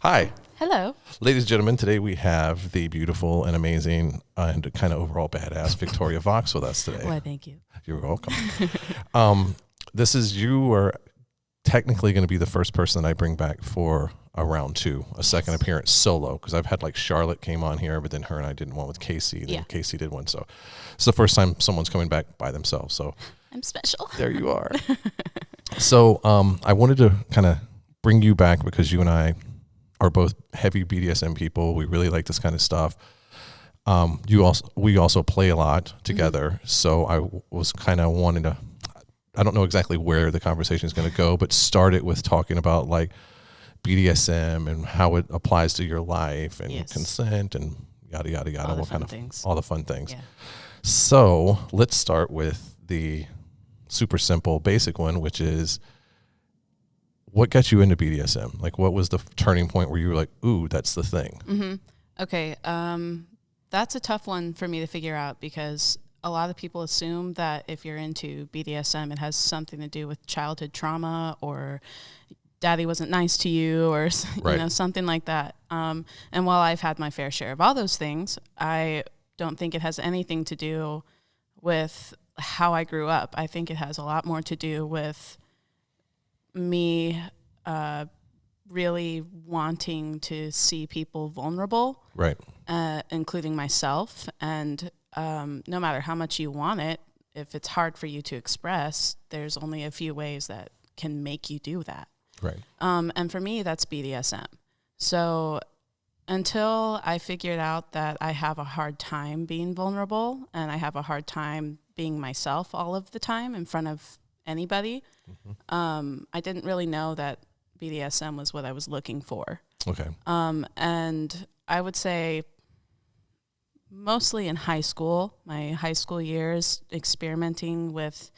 Hi, Hello. ladies and gentlemen. Today we have the beautiful and amazing and kind of overall badass Victoria Voxxx with us today. Why, thank you. You're welcome. This is you are technically going to be the first person that I bring back for a round two, a second appearance solo, because I've had like Charlotte came on here, but then her and I did one with Casey. Then Casey did one, so it's the first time someone's coming back by themselves. So I'm special. there you are. So I wanted to kind of bring you back because you and I are both heavy BDSM people. We really like this kind of stuff. We also play a lot together. Mm-hmm. So I was kind of wanting to, I don't know exactly where the conversation is going to go, but start it with talking about like BDSM and how it applies to your life and consent and yada, yada, yada. All the fun things. Yeah. So let's start with the super simple, basic one, which is, what got you into BDSM? Like, what was the turning point where you were like, ooh, that's the thing? Mm-hmm. Okay. That's a tough one for me to figure out because a lot of people assume that if you're into BDSM, it has something to do with childhood trauma or daddy wasn't nice to you or something like that. And while I've had my fair share of all those things, I don't think it has anything to do with how I grew up. I think it has a lot more to do with me really wanting to see people vulnerable, right? Including myself. And no matter how much you want it, if it's hard for you to express, there's only a few ways that can make you do that. Right. And for me, that's BDSM. So until I figured out that I have a hard time being vulnerable and I have a hard time being myself all of the time in front of anybody, I didn't really know that BDSM was what I was looking for. Okay. And I would say mostly in high school, my high school years, experimenting with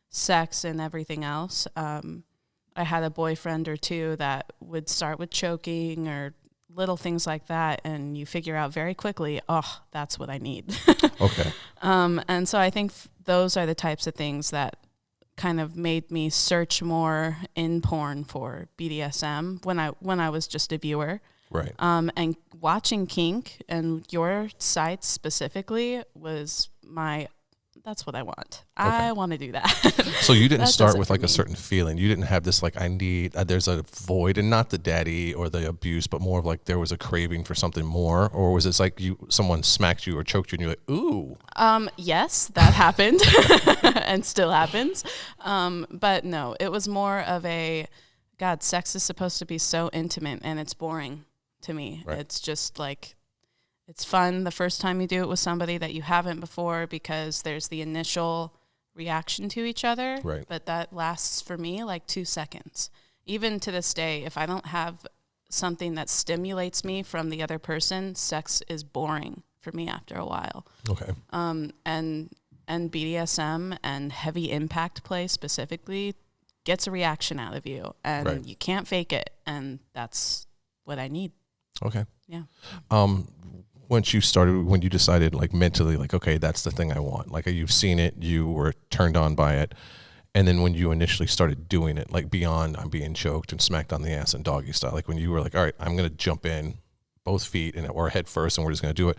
sex and everything else. I had a boyfriend or two that would start with choking or little things like that, and you figure out very quickly, oh, that's what I need. Okay. And so I think those are the types of things that kind of made me search more in porn for BDSM when I was just a viewer. Right. And watching kink and your site specifically was that's what I want. Okay. I want to do that. So you didn't start with like a certain feeling. You didn't have this like, I need, there's a void, and not the daddy or the abuse, but more of like there was a craving for something more? Or was it like someone smacked you or choked you and you're like, ooh? Yes, that happened and still happens. But no, it was more of God, sex is supposed to be so intimate and it's boring to me. Right. It's just like, it's fun the first time you do it with somebody that you haven't before because there's the initial reaction to each other. Right. But that lasts for me like 2 seconds. Even to this day, if I don't have something that stimulates me from the other person, sex is boring for me after a while. Okay. And BDSM and heavy impact play specifically gets a reaction out of you, and you can't fake it, and that's what I need. Okay. Yeah. When you decided like mentally, like, okay, that's the thing I want, like you've seen it, you were turned on by it. And then when you initially started doing it, like beyond I'm being choked and smacked on the ass and doggy style, like when you were like, all right, I'm going to jump in both feet or head first and we're just going to do it.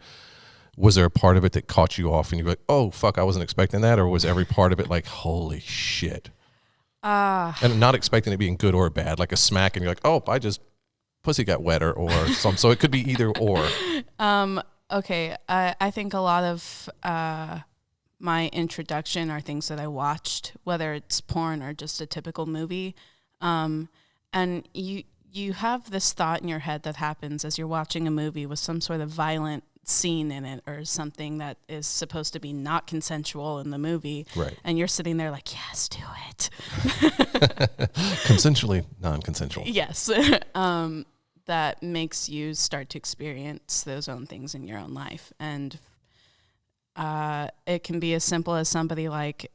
Was there a part of it that caught you off and you were like, oh fuck, I wasn't expecting that? Or was every part of it like, holy shit? And not expecting it being good or bad, like a smack and you're like, oh, pussy got wetter or something. So it could be either or. Okay. I think a lot of my introduction are things that I watched, whether it's porn or just a typical movie. And you have this thought in your head that happens as you're watching a movie with some sort of violent scene in it or something that is supposed to be not consensual in the movie. Right. And you're sitting there like, yes, do it. Consensually non-consensual. Yes. That makes you start to experience those own things in your own life. And it can be as simple as somebody like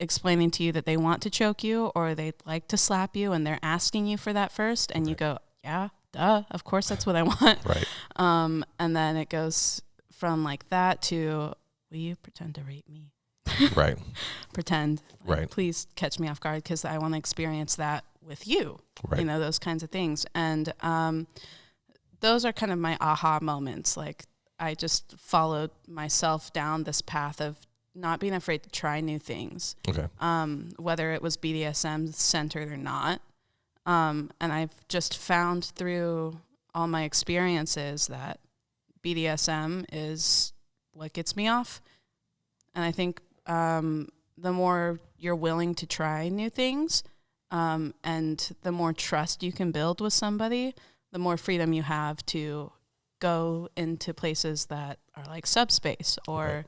explaining to you that they want to choke you or they'd like to slap you and they're asking you for that first. And you go, yeah, duh, of course that's what I want. Right. And then it goes from like that to, will you pretend to rape me? Right. Pretend. Like, right. Please catch me off guard because I want to experience that with you. Right. You know, those kinds of things. And those are kind of my aha moments. Like, I just followed myself down this path of not being afraid to try new things. Okay. Whether it was BDSM centered or not. And I've just found through all my experiences that BDSM is what gets me off. And I think the more you're willing to try new things, and the more trust you can build with somebody, the more freedom you have to go into places that are like subspace, or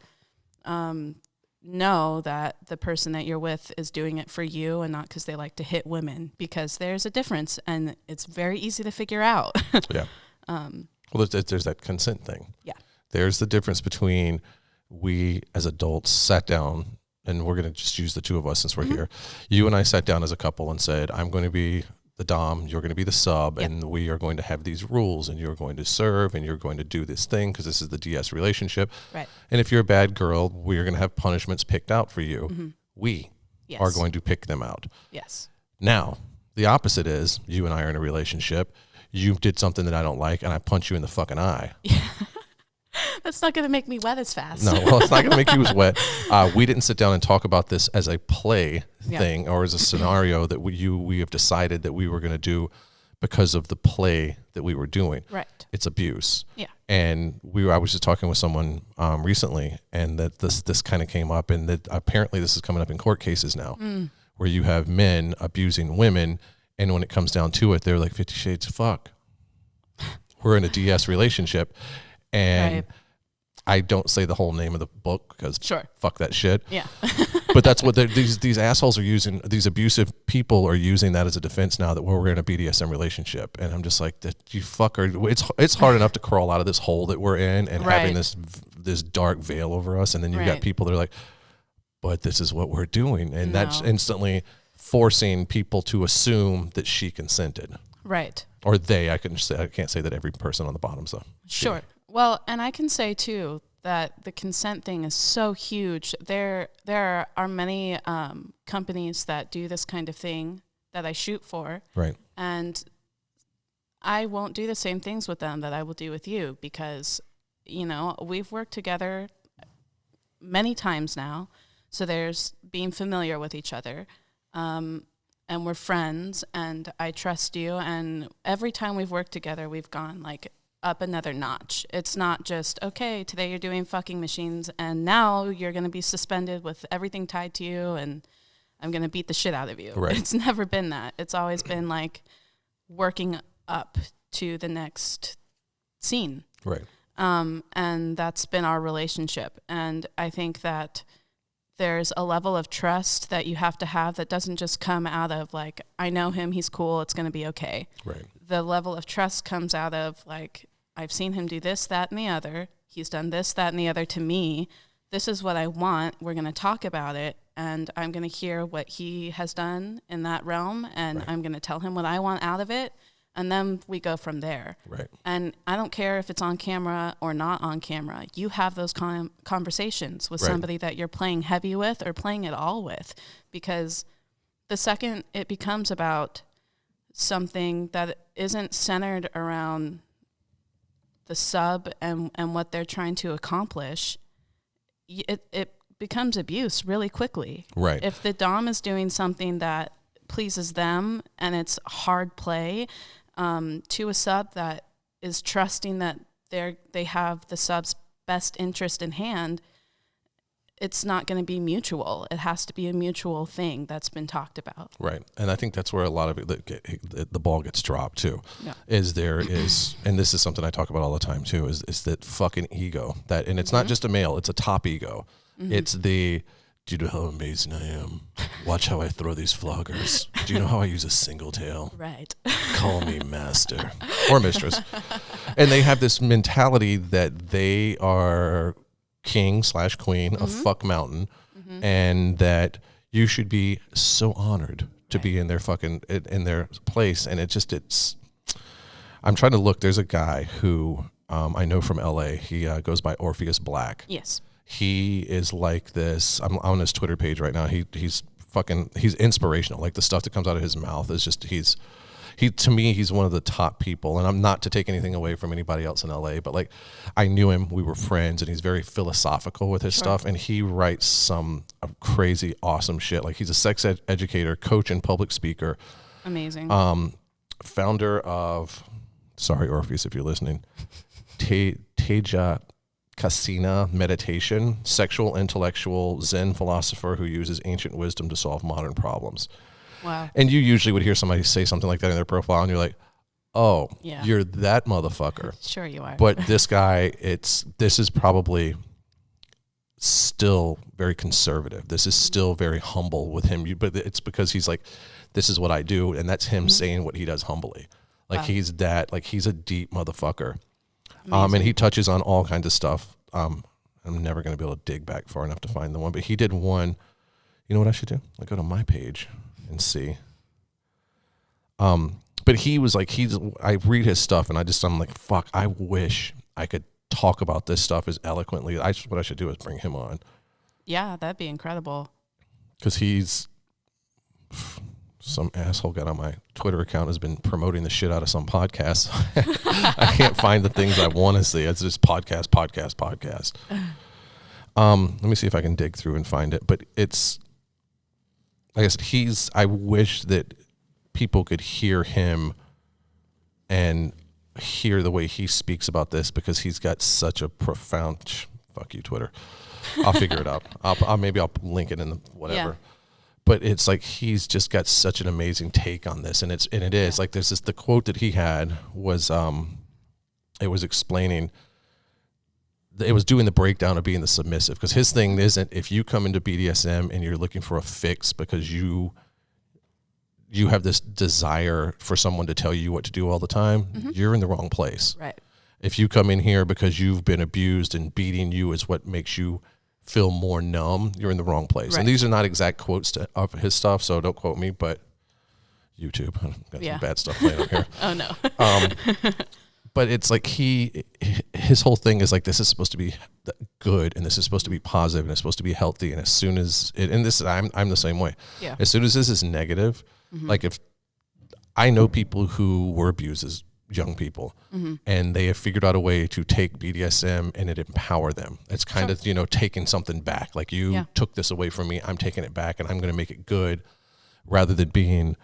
know that the person that you're with is doing it for you and not because they like to hit women, because there's a difference and it's very easy to figure out. Yeah. Well, there's that consent thing. Yeah. There's the difference between we as adults sat down, and we're going to just use the two of us since we're here. You and I sat down as a couple and said, I'm going to be the dom, you're going to be the sub, and we are going to have these rules, and you're going to serve, and you're going to do this thing because this is the DS relationship. Right. And if you're a bad girl, we are going to have punishments picked out for you. We are going to pick them out. Yes. Now, the opposite is you and I are in a relationship. You did something that I don't like, and I punch you in the fucking eye. Yeah. That's not going to make me wet as fast. No, well, it's not going to make you as wet. We didn't sit down and talk about this as a play thing or as a scenario that we have decided that we were going to do because of the play that we were doing. Right. It's abuse. Yeah. And I was just talking with someone recently, and that this kind of came up, and that apparently this is coming up in court cases now, where you have men abusing women, and when it comes down to it, they're like 50 Shades of fuck. We're in a DS relationship. And I don't say the whole name of the book because fuck that shit. Yeah. But that's what these assholes are using. These abusive people are using that as a defense now that we're in a BDSM relationship. And I'm just like, that you fucker. It's hard enough to crawl out of this hole that we're in and having this dark veil over us. And then you've got people that are like, but this is what we're doing. And that's instantly forcing people to assume that she consented. Right. Or they. I can't say that every person on the bottom. So sure. Well, and I can say too that the consent thing is so huge. There are many companies that do this kind of thing that I shoot for. Right. And I won't do the same things with them that I will do with you, because, we've worked together many times now. So there's being familiar with each other. And we're friends, and I trust you. And every time we've worked together, we've gone like up another notch. It's not just, okay, today you're doing fucking machines, and now you're going to be suspended with everything tied to you, and I'm going to beat the shit out of you. Right. It's never been that. It's always been like working up to the next scene. Right. And that's been our relationship. And I think that there's a level of trust that you have to have that doesn't just come out of like, I know him, he's cool, it's going to be okay. Right. The level of trust comes out of like, I've seen him do this, that, and the other. He's done this, that, and the other to me. This is what I want. We're going to talk about it, and I'm going to hear what he has done in that realm, and I'm going to tell him what I want out of it, and then we go from there. Right. And I don't care if it's on camera or not on camera. You have those conversations with somebody that you're playing heavy with or playing it all with, because the second it becomes about something that isn't centered around the sub and what they're trying to accomplish, it becomes abuse really quickly. Right. If the dom is doing something that pleases them and it's hard play to a sub that is trusting that they have the sub's best interest in hand, it's not going to be mutual. It has to be a mutual thing that's been talked about. Right. And I think that's where a lot of the ball gets dropped too. Yeah. And this is something I talk about all the time too, is that fucking ego. And it's not just a male, it's a top ego. It's the, do you know how amazing I am? Watch how I throw these floggers. Do you know how I use a single tail? Right. Call me master or mistress. And they have this mentality that they are king/queen of fuck mountain, and that you should be so honored to be in their fucking in their place. And it's I'm trying to look. There's a guy who I know from LA. He goes by Orpheus Black. Yes. He is like this. I'm on his Twitter page right now. He's inspirational. Like the stuff that comes out of his mouth is just, to me, he's one of the top people, and I'm not to take anything away from anybody else in LA, but like I knew him, we were friends, and he's very philosophical with his stuff, and he writes some crazy, awesome shit. Like he's a sex educator, coach, and public speaker. Amazing. Founder of, sorry, Orpheus, if you're listening, Teja Kasina Meditation, sexual, intellectual, Zen philosopher who uses ancient wisdom to solve modern problems. Wow. And you usually would hear somebody say something like that in their profile, and you're like, oh, you're that motherfucker. Sure you are. But this guy, this is probably still very conservative. This is still very humble with him. But it's because he's like, this is what I do, and that's him saying what he does humbly. Like he's a deep motherfucker. And he touches on all kinds of stuff. I'm never going to be able to dig back far enough to find the one, but he did one. You know what I should do? I go to my page and see. But he was like, I read his stuff and I'm like, fuck, I wish I could talk about this stuff as eloquently. What I should do is bring him on. Yeah, that'd be incredible. Because he's some asshole got on my Twitter account has been promoting the shit out of some podcasts. I can't find the things I want to see. It's just podcast. Let me see if I can dig through and find it. But it's, like I said, I wish that people could hear him and hear the way he speaks about this, because he's got such a profound, fuck you, Twitter. I'll figure it out. Maybe I'll link it in the whatever. Yeah. But it's like he's just got such an amazing take on this, and it is like there's the quote that he had was it was explaining, it was doing the breakdown of being the submissive, because his thing isn't if you come into BDSM and you're looking for a fix because you have this desire for someone to tell you what to do all the time, you're in the wrong place. Right. If you come in here because you've been abused and beating you is what makes you feel more numb, you're in the wrong place. Right. And these are not exact quotes of his stuff, so don't quote me, but YouTube. I've got some bad stuff playing up here. Oh, no. But it's like his whole thing is like, this is supposed to be good, and this is supposed to be positive, and it's supposed to be healthy. And as soon as I'm the same way. Yeah. As soon as this is negative, like if I know people who were abused as young people, and they have figured out a way to take BDSM and it empower them. It's kind of, taking something back. Like you took this away from me, I'm taking it back, and I'm going to make it good, rather than being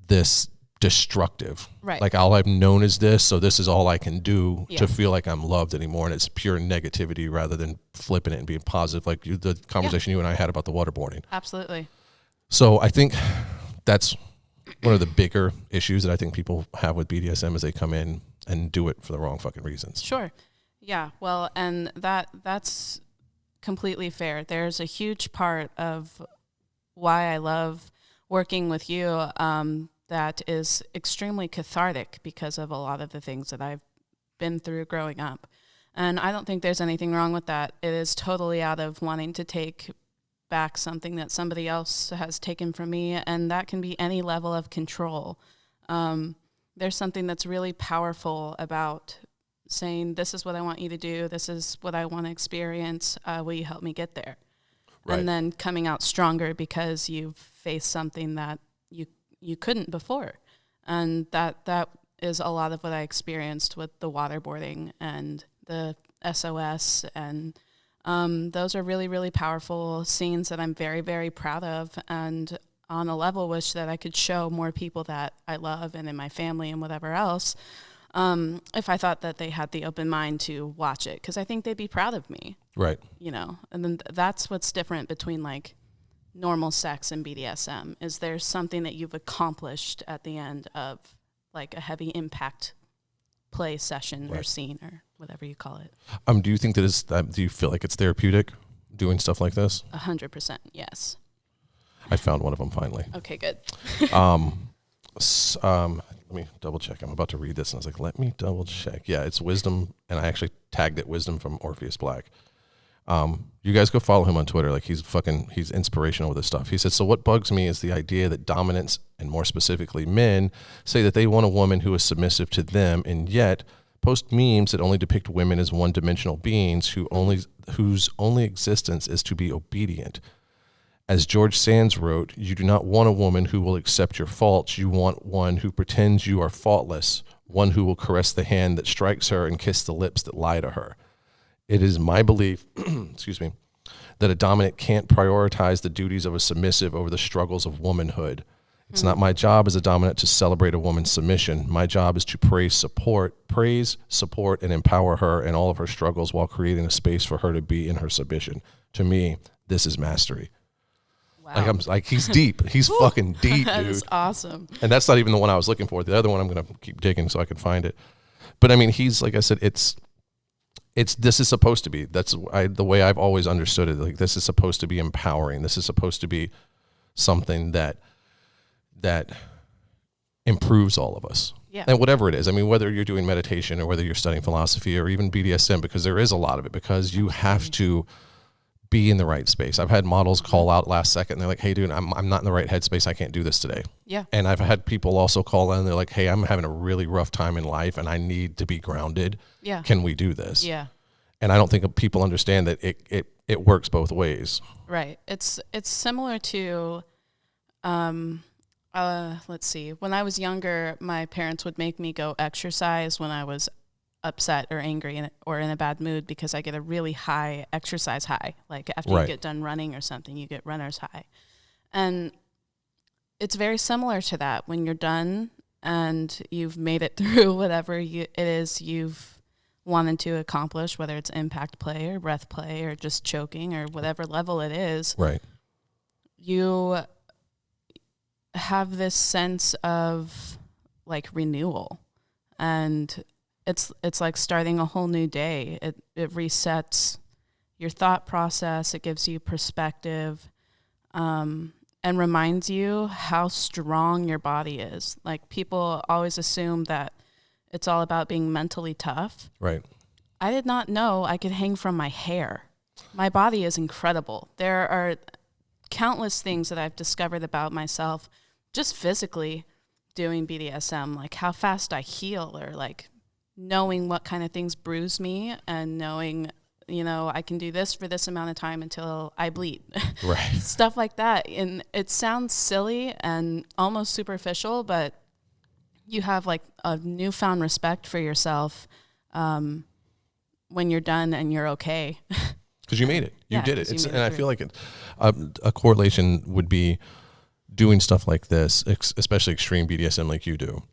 this destructive. Right. Like all I've known is this, so this is all I can do to feel like I'm loved anymore. And it's pure negativity rather than flipping it and being positive. Like the conversation you and I had about the waterboarding. Absolutely. So I think that's one of the bigger issues that I think people have with BDSM is they come in and do it for the wrong fucking reasons. Sure. Yeah. Well, and that's completely fair. There's a huge part of why I love working with you that is extremely cathartic because of a lot of the things that I've been through growing up. And I don't think there's anything wrong with that. It is totally out of wanting to take back something that somebody else has taken from me, and that can be any level of control. There's something that's really powerful about saying, this is what I want you to do, this is what I want to experience, will you help me get there? Right. And then coming out stronger because you've faced something that you couldn't before. And that is a lot of what I experienced with the waterboarding and the SOS, and those are really, really powerful scenes that I'm very, very proud of, and on a level wish that I could show more people that I love and in my family and whatever else, if I thought that they had the open mind to watch it, because I think they'd be proud of me. Right. And then that's what's different between like normal sex and BDSM, is there's something that you've accomplished at the end of like a heavy impact play session or scene or whatever you call it. Do you think do you feel like it's therapeutic doing stuff like this? 100%, yes. I found one of them finally. Okay, good. Let me double check. I'm about to read this, and I was like, let me double check. Yeah, it's Wisdom, and I actually tagged it Wisdom from Orpheus Black. You guys go follow him on Twitter. Like he's inspirational with this stuff. He said, so what bugs me is the idea that dominance, and more specifically men, say that they want a woman who is submissive to them, and yet post memes that only depict women as one-dimensional beings whose only existence is to be obedient. As George Sands wrote, you do not want a woman who will accept your faults. You want one who pretends you are faultless, one who will caress the hand that strikes her and kiss the lips that lie to her. It is my belief, excuse me, that a dominant can't prioritize the duties of a submissive over the struggles of womanhood. It's not my job as a dominant to celebrate a woman's submission. My job is to praise, support, and empower her in all of her struggles while creating a space for her to be in her submission. To me, this is mastery. Wow. He's deep. He's fucking deep, dude. That's awesome. And that's not even the one I was looking for. The other one I'm going to keep digging so I can find it. But I mean, he's, like I said, this is supposed to be, the way I've always understood it. Like, this is supposed to be empowering. This is supposed to be something that improves all of us. Yeah. And whatever it is, I mean, whether you're doing meditation or whether you're studying philosophy or even BDSM, because there is a lot of it, because you have to be in the right space. I've had models call out last second and they're like, hey dude, I'm not in the right headspace. I can't do this today. Yeah. And I've had people also call in and they're like, hey, I'm having a really rough time in life and I need to be grounded. Yeah. Can we do this? Yeah. And I don't think people understand that it works both ways. Right. It's similar to, let's see. When I was younger, my parents would make me go exercise when I was upset or angry or in a bad mood, because I get a really high exercise high. Like after you get done running or something, you get runner's high. And it's very similar to that. When you're done and you've made it through whatever it is you've wanted to accomplish, whether it's impact play or breath play or just choking or whatever level it is, right? You have this sense of like renewal, and it's like starting a whole new day. It resets your thought process. It gives you perspective, and reminds you how strong your body is. Like, people always assume that it's all about being mentally tough. Right. I did not know I could hang from my hair. My body is incredible. There are countless things that I've discovered about myself just physically doing BDSM, like how fast I heal, or like knowing what kind of things bruise me and knowing, I can do this for this amount of time until I bleed. Right. Stuff like that. And it sounds silly and almost superficial, but you have like a newfound respect for yourself when you're done and you're okay. Because you made it. You did it. And I feel like a correlation would be doing stuff like this, especially extreme BDSM like you do,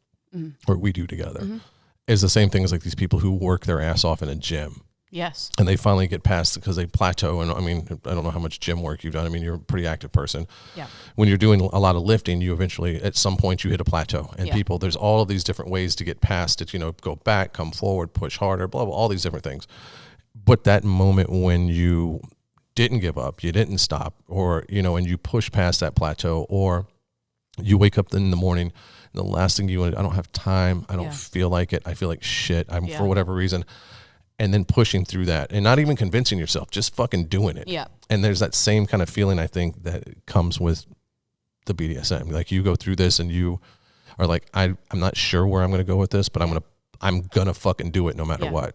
or we do together, is the same thing as like these people who work their ass off in a gym. Yes. And they finally get past because they plateau. And I mean, I don't know how much gym work you've done. I mean, you're a pretty active person. Yeah. When you're doing a lot of lifting, you eventually, at some point, you hit a plateau. And people, there's all of these different ways to get past it, go back, come forward, push harder, blah, blah, all these different things. But that moment when you didn't give up, you didn't stop, or, and you push past that plateau, or you wake up in the morning, and the last thing you want, I don't have time, I don't feel like it, I feel like shit, for whatever reason. And then pushing through that and not even convincing yourself, just fucking doing it. Yeah. And there's that same kind of feeling, I think, that comes with the BDSM. Like, you go through this and you are like, I'm not sure where I'm going to go with this, but I'm going to fucking do it no matter what.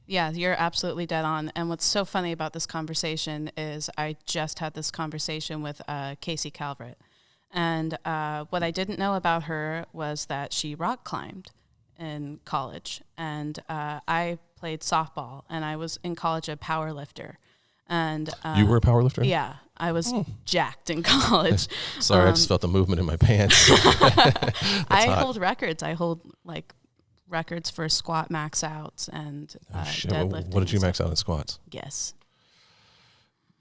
Yeah, you're absolutely dead on. And what's so funny about this conversation is I just had this conversation with Casey Calvert. And what I didn't know about her was that she rock climbed in college. And I played softball, and I was in college a power lifter. And you were a power lifter? Yeah, I was jacked in college. Sorry, I just felt the movement in my pants. I hold records. I hold like records for squat max outs and deadlifting. What did you max out in squats? Guess.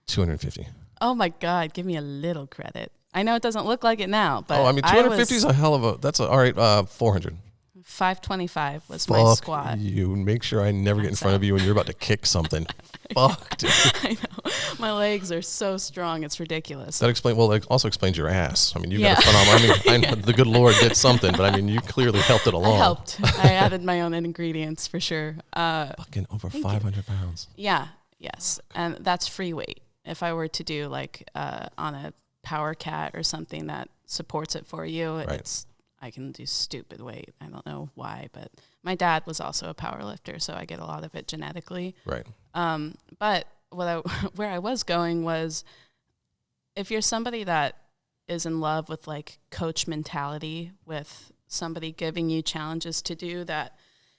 250. Oh my God, give me a little credit. I know it doesn't look like it now, but 250 is a hell of all right, 400. 525 was my squat. You make sure I never get in front of you when you're about to kick something. Fuck, dude. I know. My legs are so strong, it's ridiculous. It also explains your ass. I mean, you got a phenomenal, I know the good Lord did something, but I mean, you clearly helped it along. I helped. I added my own ingredients for sure. Fucking over 500 pounds. Yeah, yes. And that's free weight. If I were to do like on a power cat or something that supports it for you, I can do stupid weight. I don't know why, but my dad was also a power lifter, so I get a lot of it genetically. Right. But where I was going was if you're somebody that is in love with like coach mentality, with somebody giving you challenges to do that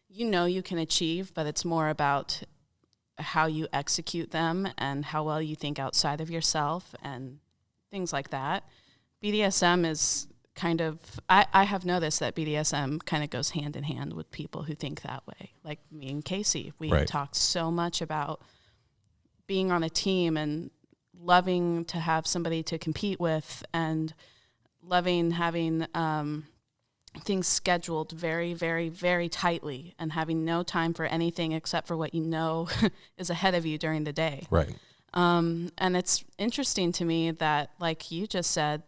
you can achieve, but it's more about how you execute them and how well you think outside of yourself and things like that. BDSM is kind of, I have noticed that BDSM kind of goes hand in hand with people who think that way. Like me and Casey, we talked so much about being on a team and loving to have somebody to compete with and loving having things scheduled very, very, very tightly and having no time for anything except for what is ahead of you during the day. Right. And it's interesting to me that, like you just said,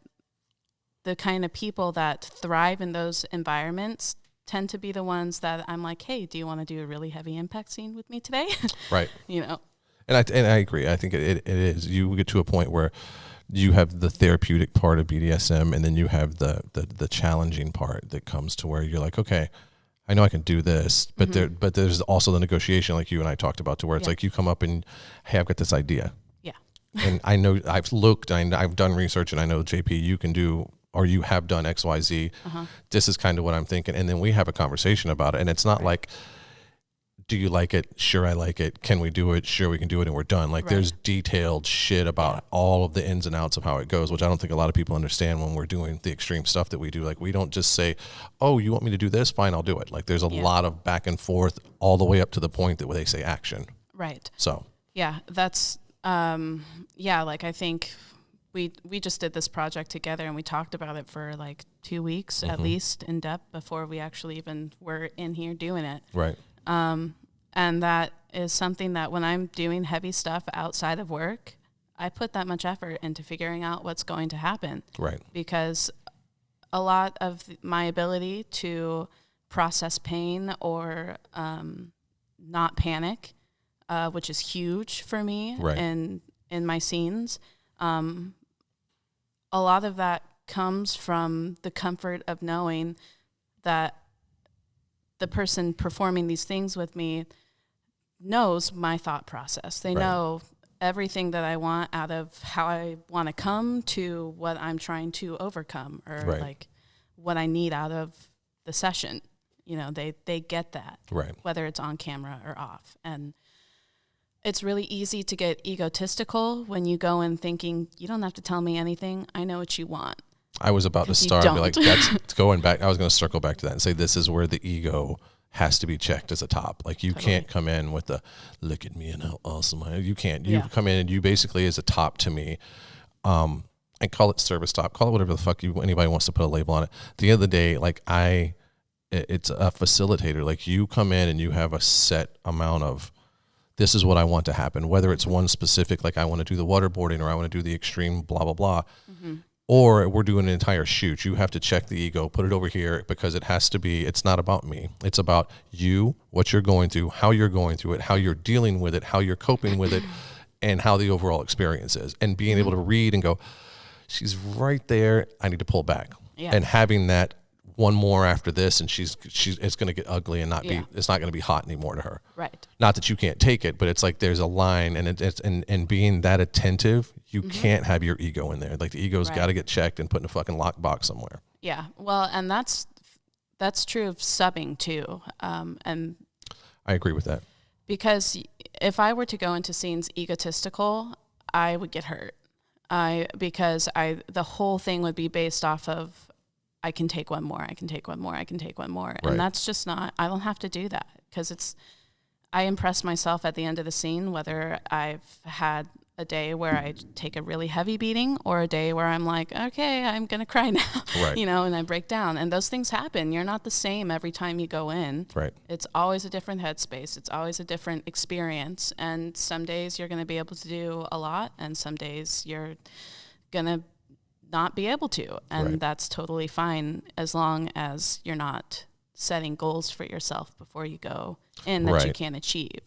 the kind of people that thrive in those environments tend to be the ones that I'm like, hey, do you want to do a really heavy impact scene with me today? Right. And I agree. I think it is. You get to a point where you have the therapeutic part of BDSM, and then you have the challenging part that comes to where you're like, okay, I know I can do this, but there's also the negotiation, like you and I talked about, to where it's like you come up and, hey, I've got this idea. Yeah. And I know I've looked, I've done research, and I know, JP, you can do, or you have done XYZ. This is kind of what I'm thinking. And then we have a conversation about it. And it's not like, do you like it? Sure, I like it. Can we do it? Sure, we can do it, and we're done. Like there's detailed shit about all of the ins and outs of how it goes, which I don't think a lot of people understand when we're doing the extreme stuff that we do. Like we don't just say, oh, you want me to do this? Fine, I'll do it. Like there's a lot of back and forth all the way up to the point that where they say action. Right. So. Yeah, that's, like I think we just did this project together and we talked about it for like 2 weeks at least in depth before we actually even were in here doing it. Right. And that is something that when I'm doing heavy stuff outside of work, I put that much effort into figuring out what's going to happen. Right. Because a lot of my ability to process pain or not panic, which is huge for me in my scenes, a lot of that comes from the comfort of knowing that the person performing these things with me knows my thought process. They know everything that I want out of how I want to come to what I'm trying to overcome or like what I need out of the session. They get that, whether it's on camera or off. And it's really easy to get egotistical when you go in thinking, you don't have to tell me anything. I know what you want. I was about to start and be like, that's going back. I was going to circle back to that and say, this is where the ego has to be checked as a top. Like you can't come in with the look at me and how awesome I am. You can't. You come in and you basically as a top to me, and call it service top, call it whatever the fuck anybody wants to put a label on it. At the end of the day, like it's a facilitator. Like you come in and you have a set amount of, this is what I want to happen. Whether it's one specific, like I want to do the waterboarding or I want to do the extreme blah, blah, blah. Or we're doing an entire shoot. You have to check the ego, put it over here, because it has to be, it's not about me. It's about you, what you're going through, how you're going through it, how you're dealing with it, how you're coping with it, and how the overall experience is. And being able to read and go, she's right there, I need to pull back. Yeah. And having that one more after this, and she's it's going to get ugly and it's not going to be hot anymore to her. Right. Not that you can't take it, but it's like there's a line, and it's and being that attentive, you can't have your ego in there. Like the ego's got to get checked and put in a fucking lockbox somewhere. Yeah. Well, and that's true of subbing too. And I agree with that. Because if I were to go into scenes egotistical, I would get hurt. Because the whole thing would be based off of, I can take one more, I can take one more, I can take one more. And that's just not, I don't have to do that because I impress myself at the end of the scene, whether I've had a day where I take a really heavy beating or a day where I'm like, okay, I'm going to cry now, and I break down. And those things happen. You're not the same every time you go in. Right. It's always a different headspace. It's always a different experience. And some days you're going to be able to do a lot, and some days you're going to not be able to. And that's totally fine as long as you're not setting goals for yourself before you go in that you can't achieve.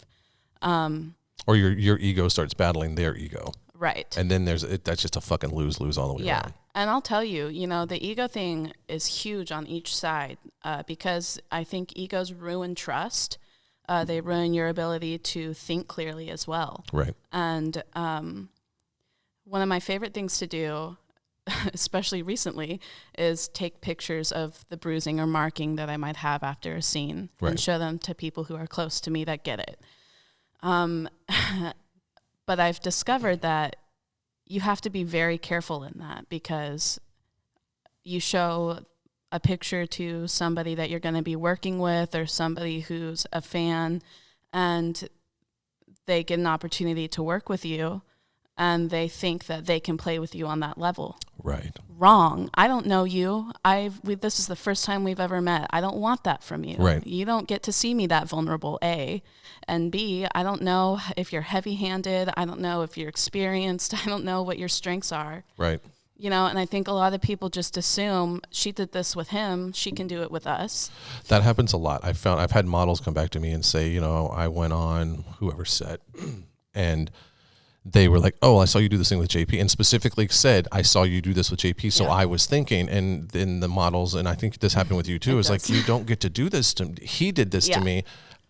Or your ego starts battling their ego. Right. And then that's just a fucking lose-lose all the way around. And I'll tell you, the ego thing is huge on each side because I think egos ruin trust. They ruin your ability to think clearly as well. Right. And one of my favorite things to do, especially recently, is take pictures of the bruising or marking that I might have after a scene and show them to people who are close to me that get it. But I've discovered that you have to be very careful in that, because you show a picture to somebody that you're going to be working with or somebody who's a fan, and they get an opportunity to work with you, and they think that they can play with you on that level. Right. Wrong. I don't know you. This is the first time we've ever met. I don't want that from you. Right. You don't get to see me that vulnerable, A. And B, I don't know if you're heavy-handed. I don't know if you're experienced. I don't know what your strengths are. Right. You know, and I think a lot of people just assume she did this with him, she can do it with us. That happens a lot. I've had models come back to me and say, I went on whoever's set and they were like, oh, I saw you do this thing with JP, and specifically said, I saw you do this with JP. So I was thinking, and then the models, and I think this happened with you too, is like, you don't get to do this to me. He did this to me.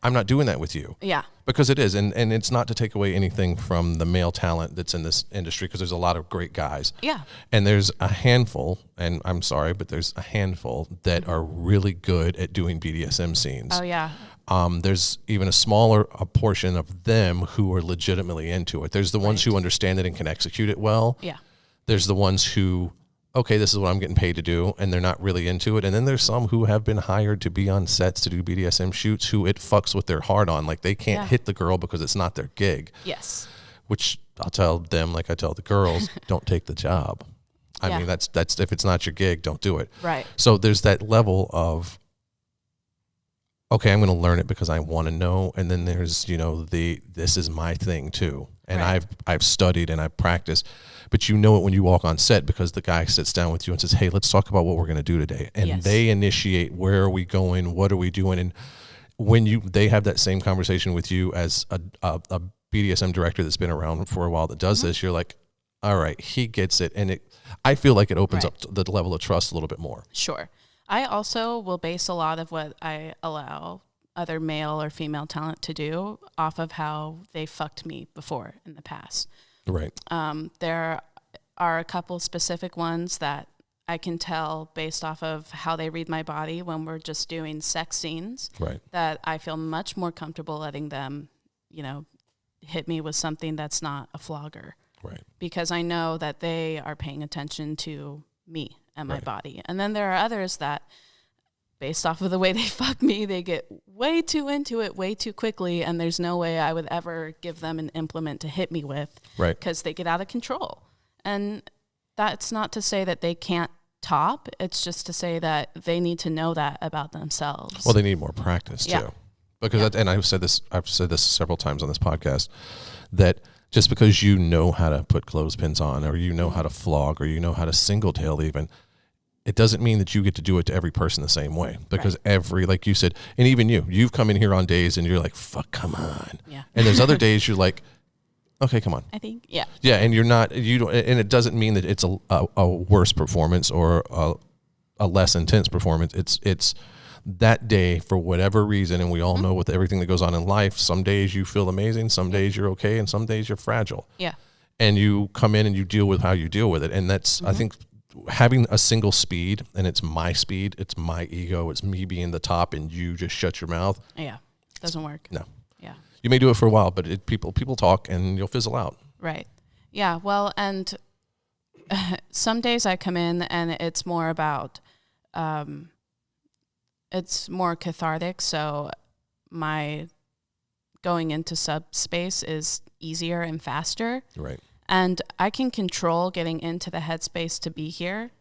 I'm not doing that with you. Yeah. Because it is. And it's not to take away anything from the male talent that's in this industry, because there's a lot of great guys. Yeah. And there's a handful, and I'm sorry, but there's a handful that are really good at doing BDSM scenes. Oh, yeah. There's even a smaller portion of them who are legitimately into it. There's the ones who understand it and can execute it well. Yeah. There's the ones who, okay, this is what I'm getting paid to do, and they're not really into it. And then there's some who have been hired to be on sets to do BDSM shoots who it fucks with their heart on. Like, they can't hit the girl because it's not their gig. Yes. Which I'll tell them, like I tell the girls, don't take the job. I mean, that's if it's not your gig, don't do it. Right. So there's that level of, okay, I'm going to learn it because I want to know. And then there's, this is my thing too. And I've studied and I've practiced, but it when you walk on set, because the guy sits down with you and says, hey, let's talk about what we're going to do today. And they initiate, where are we going? What are we doing? And when they have that same conversation with you as a BDSM director that's been around for a while that does this, you're like, all right, he gets it. And I feel like it opens up the level of trust a little bit more. Sure. I also will base a lot of what I allow other male or female talent to do off of how they fucked me before in the past. Right. There are a couple specific ones that I can tell based off of how they read my body when we're just doing sex scenes. Right. That I feel much more comfortable letting them, hit me with something that's not a flogger. Right. Because I know that they are paying attention to me and my body. And then there are others that, based off of the way they fuck me, they get way too into it way too quickly, and there's no way I would ever give them an implement to hit me with, because they get out of control. And that's not to say that they can't top, it's just to say that they need to know that about themselves. Well, they need more practice too. Because and I've said this several times on this podcast, that just because you know how to put clothespins on, or you know how to flog, or you know how to single tail even, it doesn't mean that you get to do it to every person the same way. Because like you said, and even you've come in here on days and you're like, fuck, come on. Yeah. And there's other days you're like, okay, come on. I think, yeah. Yeah, and and it doesn't mean that it's a worse performance or a less intense performance. It's that day, for whatever reason, and we all know with everything that goes on in life, some days you feel amazing, some days you're okay, and some days you're fragile. Yeah. And you come in and you deal with how you deal with it. And that's, I think, having a single speed, and it's my speed, it's my ego, it's me being the top, and you just shut your mouth. Yeah. Doesn't work. No. Yeah. You may do it for a while, but people talk and you'll fizzle out. Right. Yeah. Well, and some days I come in and it's more about, it's more cathartic. So my going into subspace is easier and faster. Right. And I can control getting into the headspace to be here.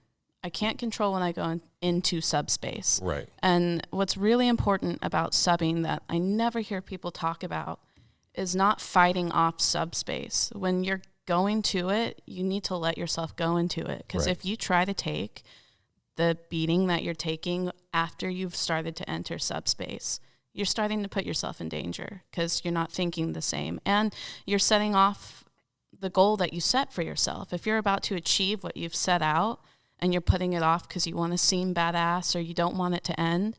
I can't control when I go into subspace. Right. And what's really important about subbing that I never hear people talk about is not fighting off subspace. When you're going to it, you need to let yourself go into it. Because if you try to take the beating that you're taking after you've started to enter subspace, you're starting to put yourself in danger because you're not thinking the same. And you're setting off the goal that you set for yourself. If you're about to achieve what you've set out and you're putting it off because you want to seem badass or you don't want it to end,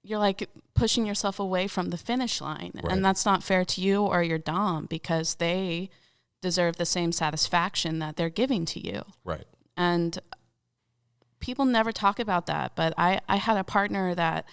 you're like pushing yourself away from the finish line. Right. And that's not fair to you or your dom, because they deserve the same satisfaction that they're giving to you. Right. And people never talk about that. But I had a partner that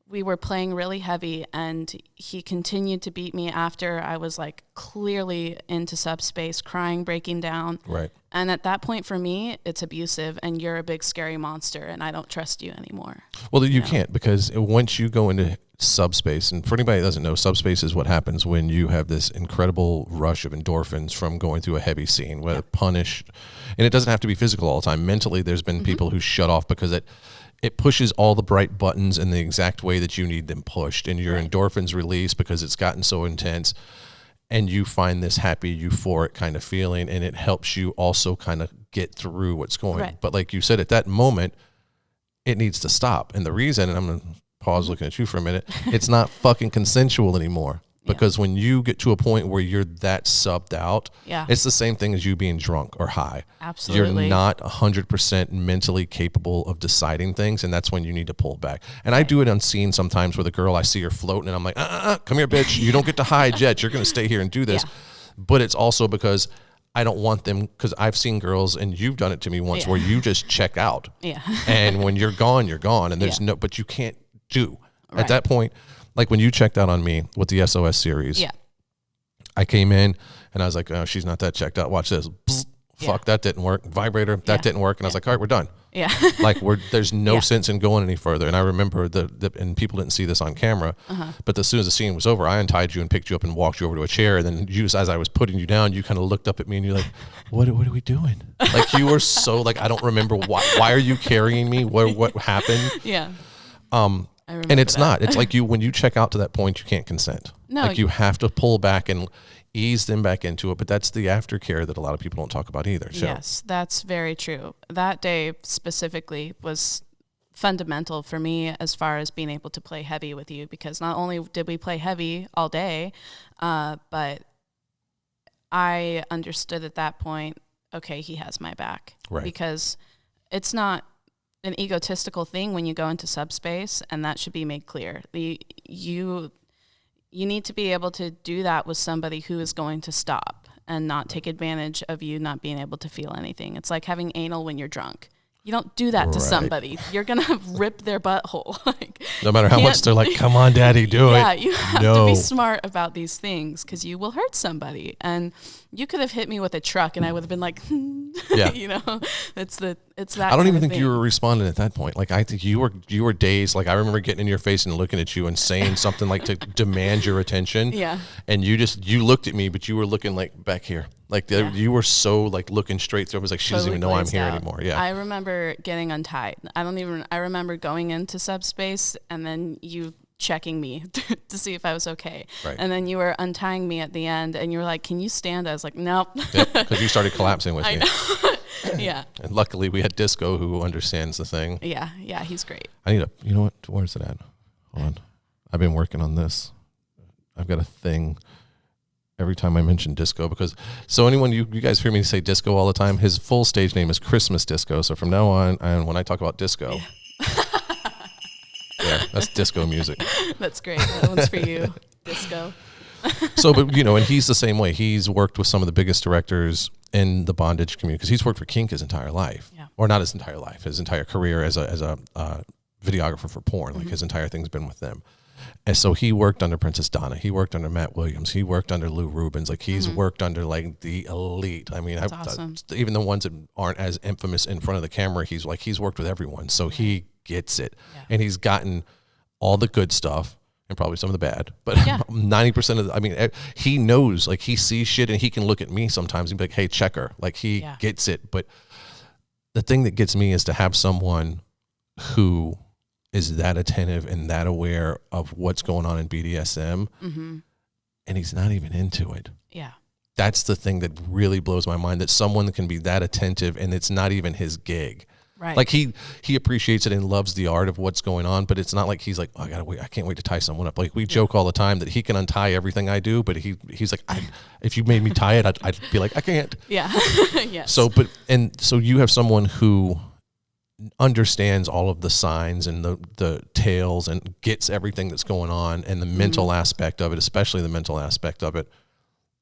we were playing really heavy, and he continued to beat me after I was like clearly into subspace, crying, breaking down. Right. And at that point for me, it's abusive, and you're a big scary monster, and I don't trust you anymore. Well, you can't, because once you go into subspace, and for anybody that doesn't know, subspace is what happens when you have this incredible rush of endorphins from going through a heavy scene, whether punished, and it doesn't have to be physical all the time. Mentally, there's been people who shut off because it pushes all the bright buttons in the exact way that you need them pushed, and your endorphins release because it's gotten so intense, and you find this happy, euphoric kind of feeling, and it helps you also kind of get through what's going on. But like you said, at that moment, it needs to stop. And the reason, and I'm going to pause looking at you for a minute, it's not fucking consensual anymore. Because when you get to a point where you're that subbed out, it's the same thing as you being drunk or high. Absolutely. You're not 100% mentally capable of deciding things, and that's when you need to pull back. And I do it on scene sometimes with a girl, I see her floating, and I'm like, come here, bitch. You don't get to hide yet. You're going to stay here and do this. But it's also because I don't want them, because I've seen girls, and you've done it to me once, where you just check out. And when you're gone, and there's but you can't do. At that point, like when you checked out on me with the SOS series, I came in and I was like, oh, she's not that checked out. Watch this. Bzz, fuck, that didn't work. Vibrator, that didn't work. And I was like, all right, we're done. Like there's no sense in going any further. And I remember and people didn't see this on camera, but as soon as the scene was over, I untied you and picked you up and walked you over to a chair. And then as I was putting you down, you kind of looked up at me and you're like, what are we doing? Like you were so like, I don't remember why are you carrying me? What happened? And it's not. It's like when you check out to that point, you can't consent. No. Like you have to pull back and ease them back into it. But that's the aftercare that a lot of people don't talk about either. So. Yes, that's very true. That day specifically was fundamental for me as far as being able to play heavy with you, because not only did we play heavy all day, but I understood at that point, okay, he has my back. Right. Because it's not an egotistical thing when you go into subspace, and that should be made clear. You need to be able to do that with somebody who is going to stop and not take advantage of you not being able to feel anything. It's like having anal when you're drunk. You don't do that to somebody. You're going to rip their butthole. No matter how much they're like, come on, daddy, do it. Yeah, you have to be smart about these things, because you will hurt somebody. And you could have hit me with a truck and I would have been like, you know, it's that. I don't even think you were responding at that point. Like, I think you were dazed. Like, I remember getting in your face and looking at you and saying something like to demand your attention. And you looked at me, but you were looking like back here. Like you were so like looking straight through. I was like, she doesn't even know I'm here anymore. I remember getting untied. I remember going into subspace and then you checking me to see if I was okay. Right. And then you were untying me at the end and you were like, can you stand? I was like, nope. Because you started collapsing with me. Yeah. And luckily we had Disco, who understands the thing. Yeah, he's great. you know what? Where's it at? Hold on. I've been working on this. I've got a thing every time I mention Disco, because anyone, you guys hear me say Disco all the time. His full stage name is Christmas Disco. So from now on, and when I talk about Disco, that's disco music. That's great. That one's for you, Disco. So, but and he's the same way. He's worked with some of the biggest directors in the bondage community, because he's worked for Kink his entire life, or not his entire life, his entire career as a videographer for porn. Like his entire thing's been with them. And so he worked under Princess Donna. He worked under Matt Williams. He worked under Lou Rubens. Like he's worked under like the elite. I mean, awesome. Even the ones that aren't as infamous in front of the camera, he's worked with everyone. So he gets it, and he's gotten all the good stuff and probably some of the bad, but 90% of he knows, like he sees shit, and he can look at me sometimes and be like, hey, check her. Like he gets it. But the thing that gets me is to have someone who is that attentive and that aware of what's going on in BDSM, and he's not even into it. Yeah. That's the thing that really blows my mind, that someone can be that attentive and it's not even his gig. Right. Like he appreciates it and loves the art of what's going on, but it's not like he's like, oh, I can't wait to tie someone up. Like we joke all the time that he can untie everything I do, but he's like, if you made me tie it, I'd be like, I can't. Yeah. Yes. So you have someone who understands all of the signs and the tales and gets everything that's going on, and the mental aspect of it, especially the mental aspect of it.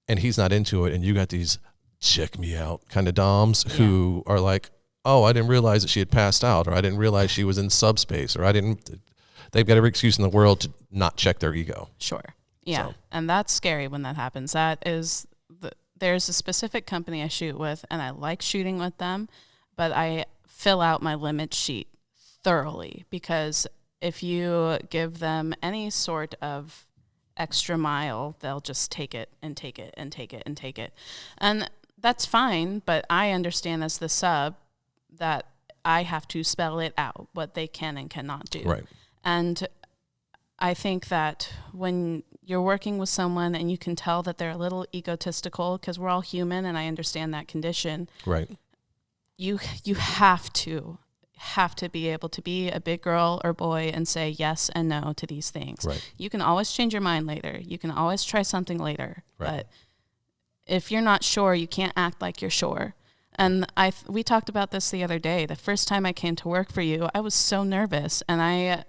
and he's not into it, and you got these check me out kind of doms who are like, oh, I didn't realize that she had passed out, or I didn't realize she was in subspace, or they've got every excuse in the world to not check their ego. Sure. Yeah. So. And that's scary when that happens. There's a specific company I shoot with, and I like shooting with them, but I fill out my limit sheet thoroughly, because if you give them any sort of extra mile, they'll just take it and take it and take it and take it. And that's fine, but I understand as the sub that I have to spell it out, what they can and cannot do. Right. And I think that when you're working with someone and you can tell that they're a little egotistical, because we're all human and I understand that condition. Right. You have to be able to be a big girl or boy and say yes and no to these things. Right. You can always change your mind later. You can always try something later. Right. But if you're not sure, you can't act like you're sure. And we talked about this the other day. The first time I came to work for you, I was so nervous, and I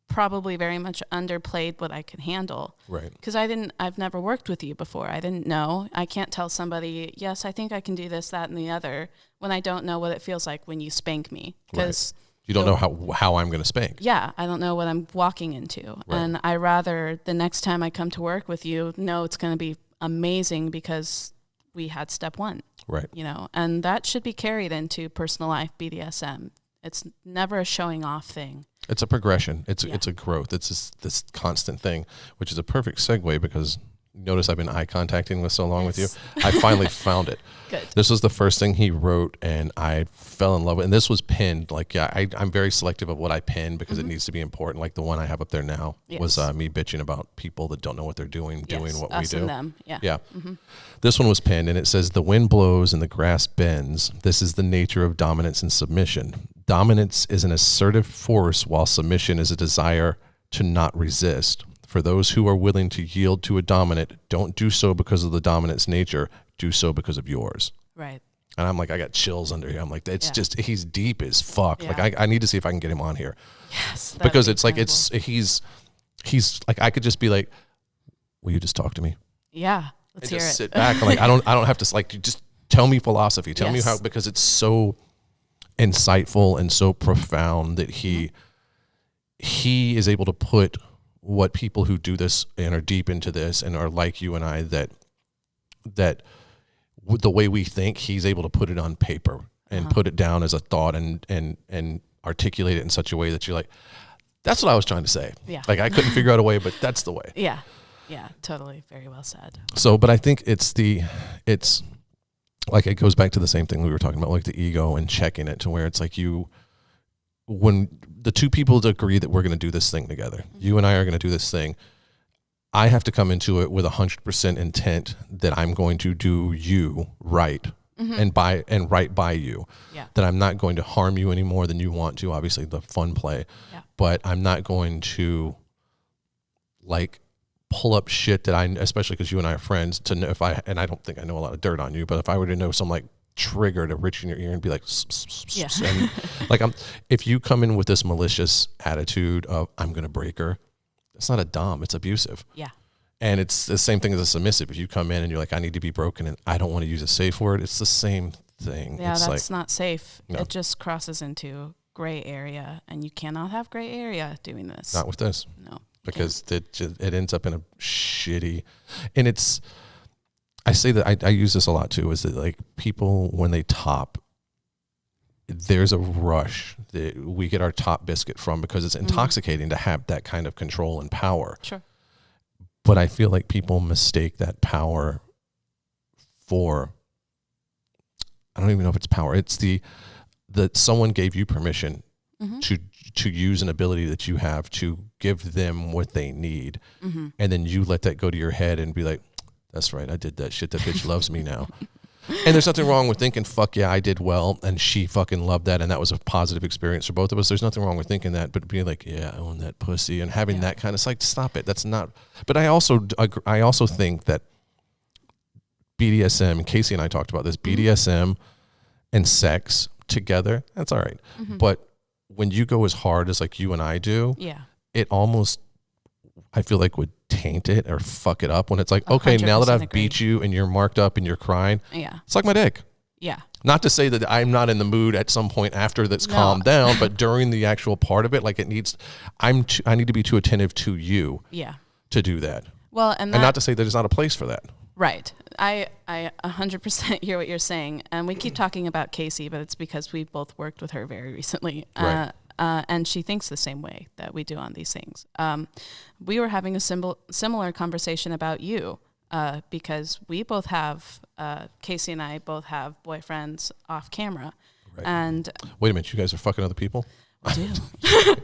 probably very much underplayed what I could handle. Right. Because I've never worked with you before. I didn't know. I can't tell somebody, yes, I think I can do this, that, and the other, when I don't know what it feels like when you spank me. Because you don't know how I'm going to spank. Yeah, I don't know what I'm walking into. Right. And I rather the next time I come to work with you, know it's going to be amazing because we had step one. Right. You know, and that should be carried into personal life BDSM. It's never a showing off thing. It's a progression. It's a growth. It's this constant thing, which is a perfect segue because notice I've been eye contacting with so long with you. I finally found it. Good. This was the first thing he wrote, and I fell in love with it. And this was pinned. Like, I'm very selective of what I pin because it needs to be important. Like the one I have up there now was me bitching about people that don't know what they're doing what us we do. And them. Yeah. Yeah. Mm-hmm. This one was pinned, and it says, "The wind blows and the grass bends. This is the nature of dominance and submission. Dominance is an assertive force, while submission is a desire to not resist. For those who are willing to yield to a dominant, don't do so because of the dominant's nature. Do so because of yours." Right. And I'm like, I got chills under here. I'm like, it's just, he's deep as fuck. Yeah. Like, I need to see if I can get him on here. Yes. Because it's like, he's like, I could just be like, will you just talk to me? Yeah. Let's hear it. Sit back. And like, I don't have to like, just tell me philosophy. Tell me how, because it's so insightful and so profound that he is able to put what people who do this and are deep into this and are like you and I, that the way we think, he's able to put it on paper and put it down as a thought and articulate it in such a way that you're like, that's what I was trying to say. Yeah. Like I couldn't figure out a way, but that's the way. Yeah. Yeah. Totally. Very well said. So, but I think it's like, it goes back to the same thing we were talking about, like the ego and checking it, to where it's like when the two people agree that we're going to do this thing together, you and I are going to do this thing, I have to come into it with 100% intent that I'm going to do you right and right by you. Yeah. That I'm not going to harm you any more than you want to, obviously the fun play, but I'm not going to like pull up shit that especially because you and I are friends, to know and I don't think I know a lot of dirt on you, but if I were to know some like trigger to reach in your ear and be like, and like, if you come in with this malicious attitude of I'm going to break her, it's not a dom, it's abusive. Yeah. And it's the same thing as a submissive. If you come in and you're like, I need to be broken and I don't want to use a safe word, it's the same thing. Yeah, it's that's not safe. No. It just crosses into gray area, and you cannot have gray area doing this. Not with this. No. Because it ends up in a shitty, and I say that I use this a lot too, is that like people, when they top, there's a rush that we get our top biscuit from because it's intoxicating to have that kind of control and power. Sure. But I feel like people mistake that power for, I don't even know if it's power. It's that someone gave you permission to use an ability that you have to give them what they need. And then you let that go to your head and be like, that's right, I did that shit. That bitch loves me now. And there's nothing wrong with thinking, fuck yeah, I did well, and she fucking loved that, and that was a positive experience for both of us. There's nothing wrong with thinking that, but being like, yeah, I own that pussy, and having that kind of, it's like, stop it. That's not. But I also think that BDSM, Casey and I talked about this, BDSM and sex together, that's all right. But when you go as hard as like you and I do, it almost, I feel like, would taint it or fuck it up when it's like, okay, now that I've beat you and you're marked up and you're crying, suck my dick. Yeah. Not to say that I'm not in the mood at some point after that's calmed down, but during the actual part of it, like I need to be too attentive to you to do that. Well, and not to say that there's not a place for that. Right. I 100% hear what you're saying. And we keep talking about Casey, but it's because we both worked with her very recently. Right. And she thinks the same way that we do on these things. We were having a similar conversation about you. Because we both have, Casey and I both have boyfriends off camera. Right. And wait a minute, you guys are fucking other people? We do.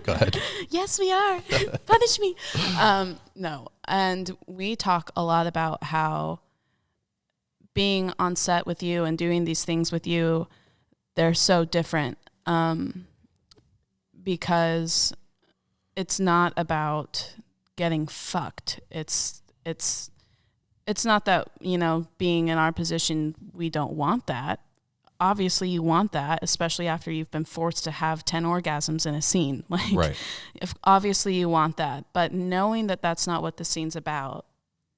Go ahead. Yes, we are. Punish me. No. And we talk a lot about how being on set with you and doing these things with you, they're so different. Because it's not about getting fucked. It's not that, being in our position, we don't want that. Obviously, you want that, especially after you've been forced to have 10 orgasms in a scene. Right. Obviously, you want that. But knowing that that's not what the scene's about,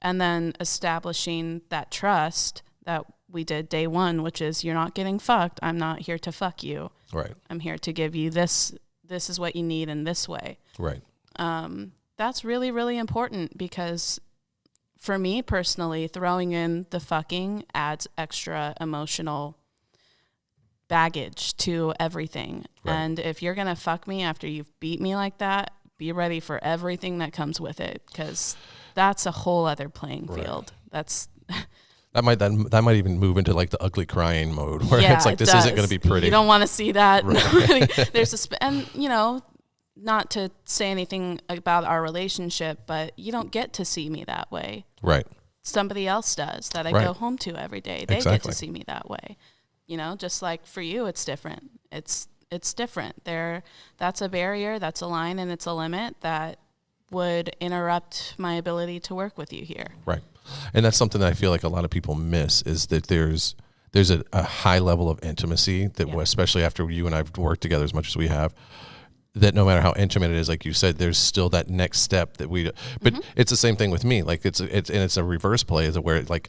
and then establishing that trust that we did day one, which is you're not getting fucked. I'm not here to fuck you. Right. I'm here to give you this. This is what you need in this way. Right. That's really, really important because for me personally, throwing in the fucking adds extra emotional baggage to everything. Right. And if you're going to fuck me after you've beat me like that, be ready for everything that comes with it, because that's a whole other playing field. That's that might even move into like the ugly crying mode where it's like, this isn't going to be pretty. You don't want to see that. Right. There's and not to say anything about our relationship, but you don't get to see me that way. Right. Somebody else does that I go home to every day. They get to see me that way. Just like for you, it's different. It's different. That's a barrier, that's a line, and it's a limit that would interrupt my ability to work with you here. Right. And that's something that I feel like a lot of people miss, is that there's a high level of intimacy that especially after you and I've worked together as much as we have, that no matter how intimate it is, like you said, there's still that next step that but it's the same thing with me. Like it's a reverse play, is where like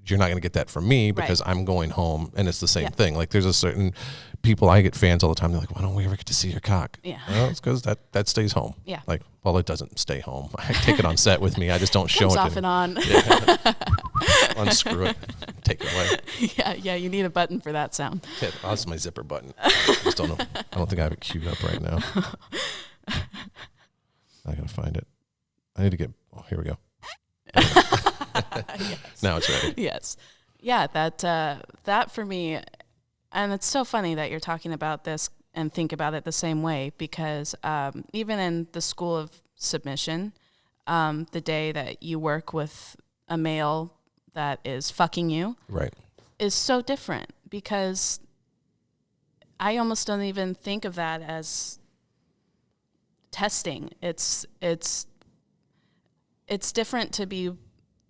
you're not going to get that from me because I'm going home, and it's the same thing. Like there's a certain people, I get fans all the time. They're like, why don't we ever get to see your cock? Yeah. Well, it's because that stays home. Yeah. Like, well, it doesn't stay home. I take it on set with me. I just don't show it. Off and on. Yeah. Unscrew it. Take it away. Yeah. You need a button for that sound. Yeah, that's my zipper button. I just don't know. I don't think I have it queued up right now. I gotta find it. I need to get. Oh, here we go. Yes. Now it's ready. Yes. Yeah. That for me, and it's so funny that you're talking about this and think about it the same way, because even in the school of submission, the day that you work with a male that is fucking you, right, is so different, because I almost don't even think of that as testing. It's different to be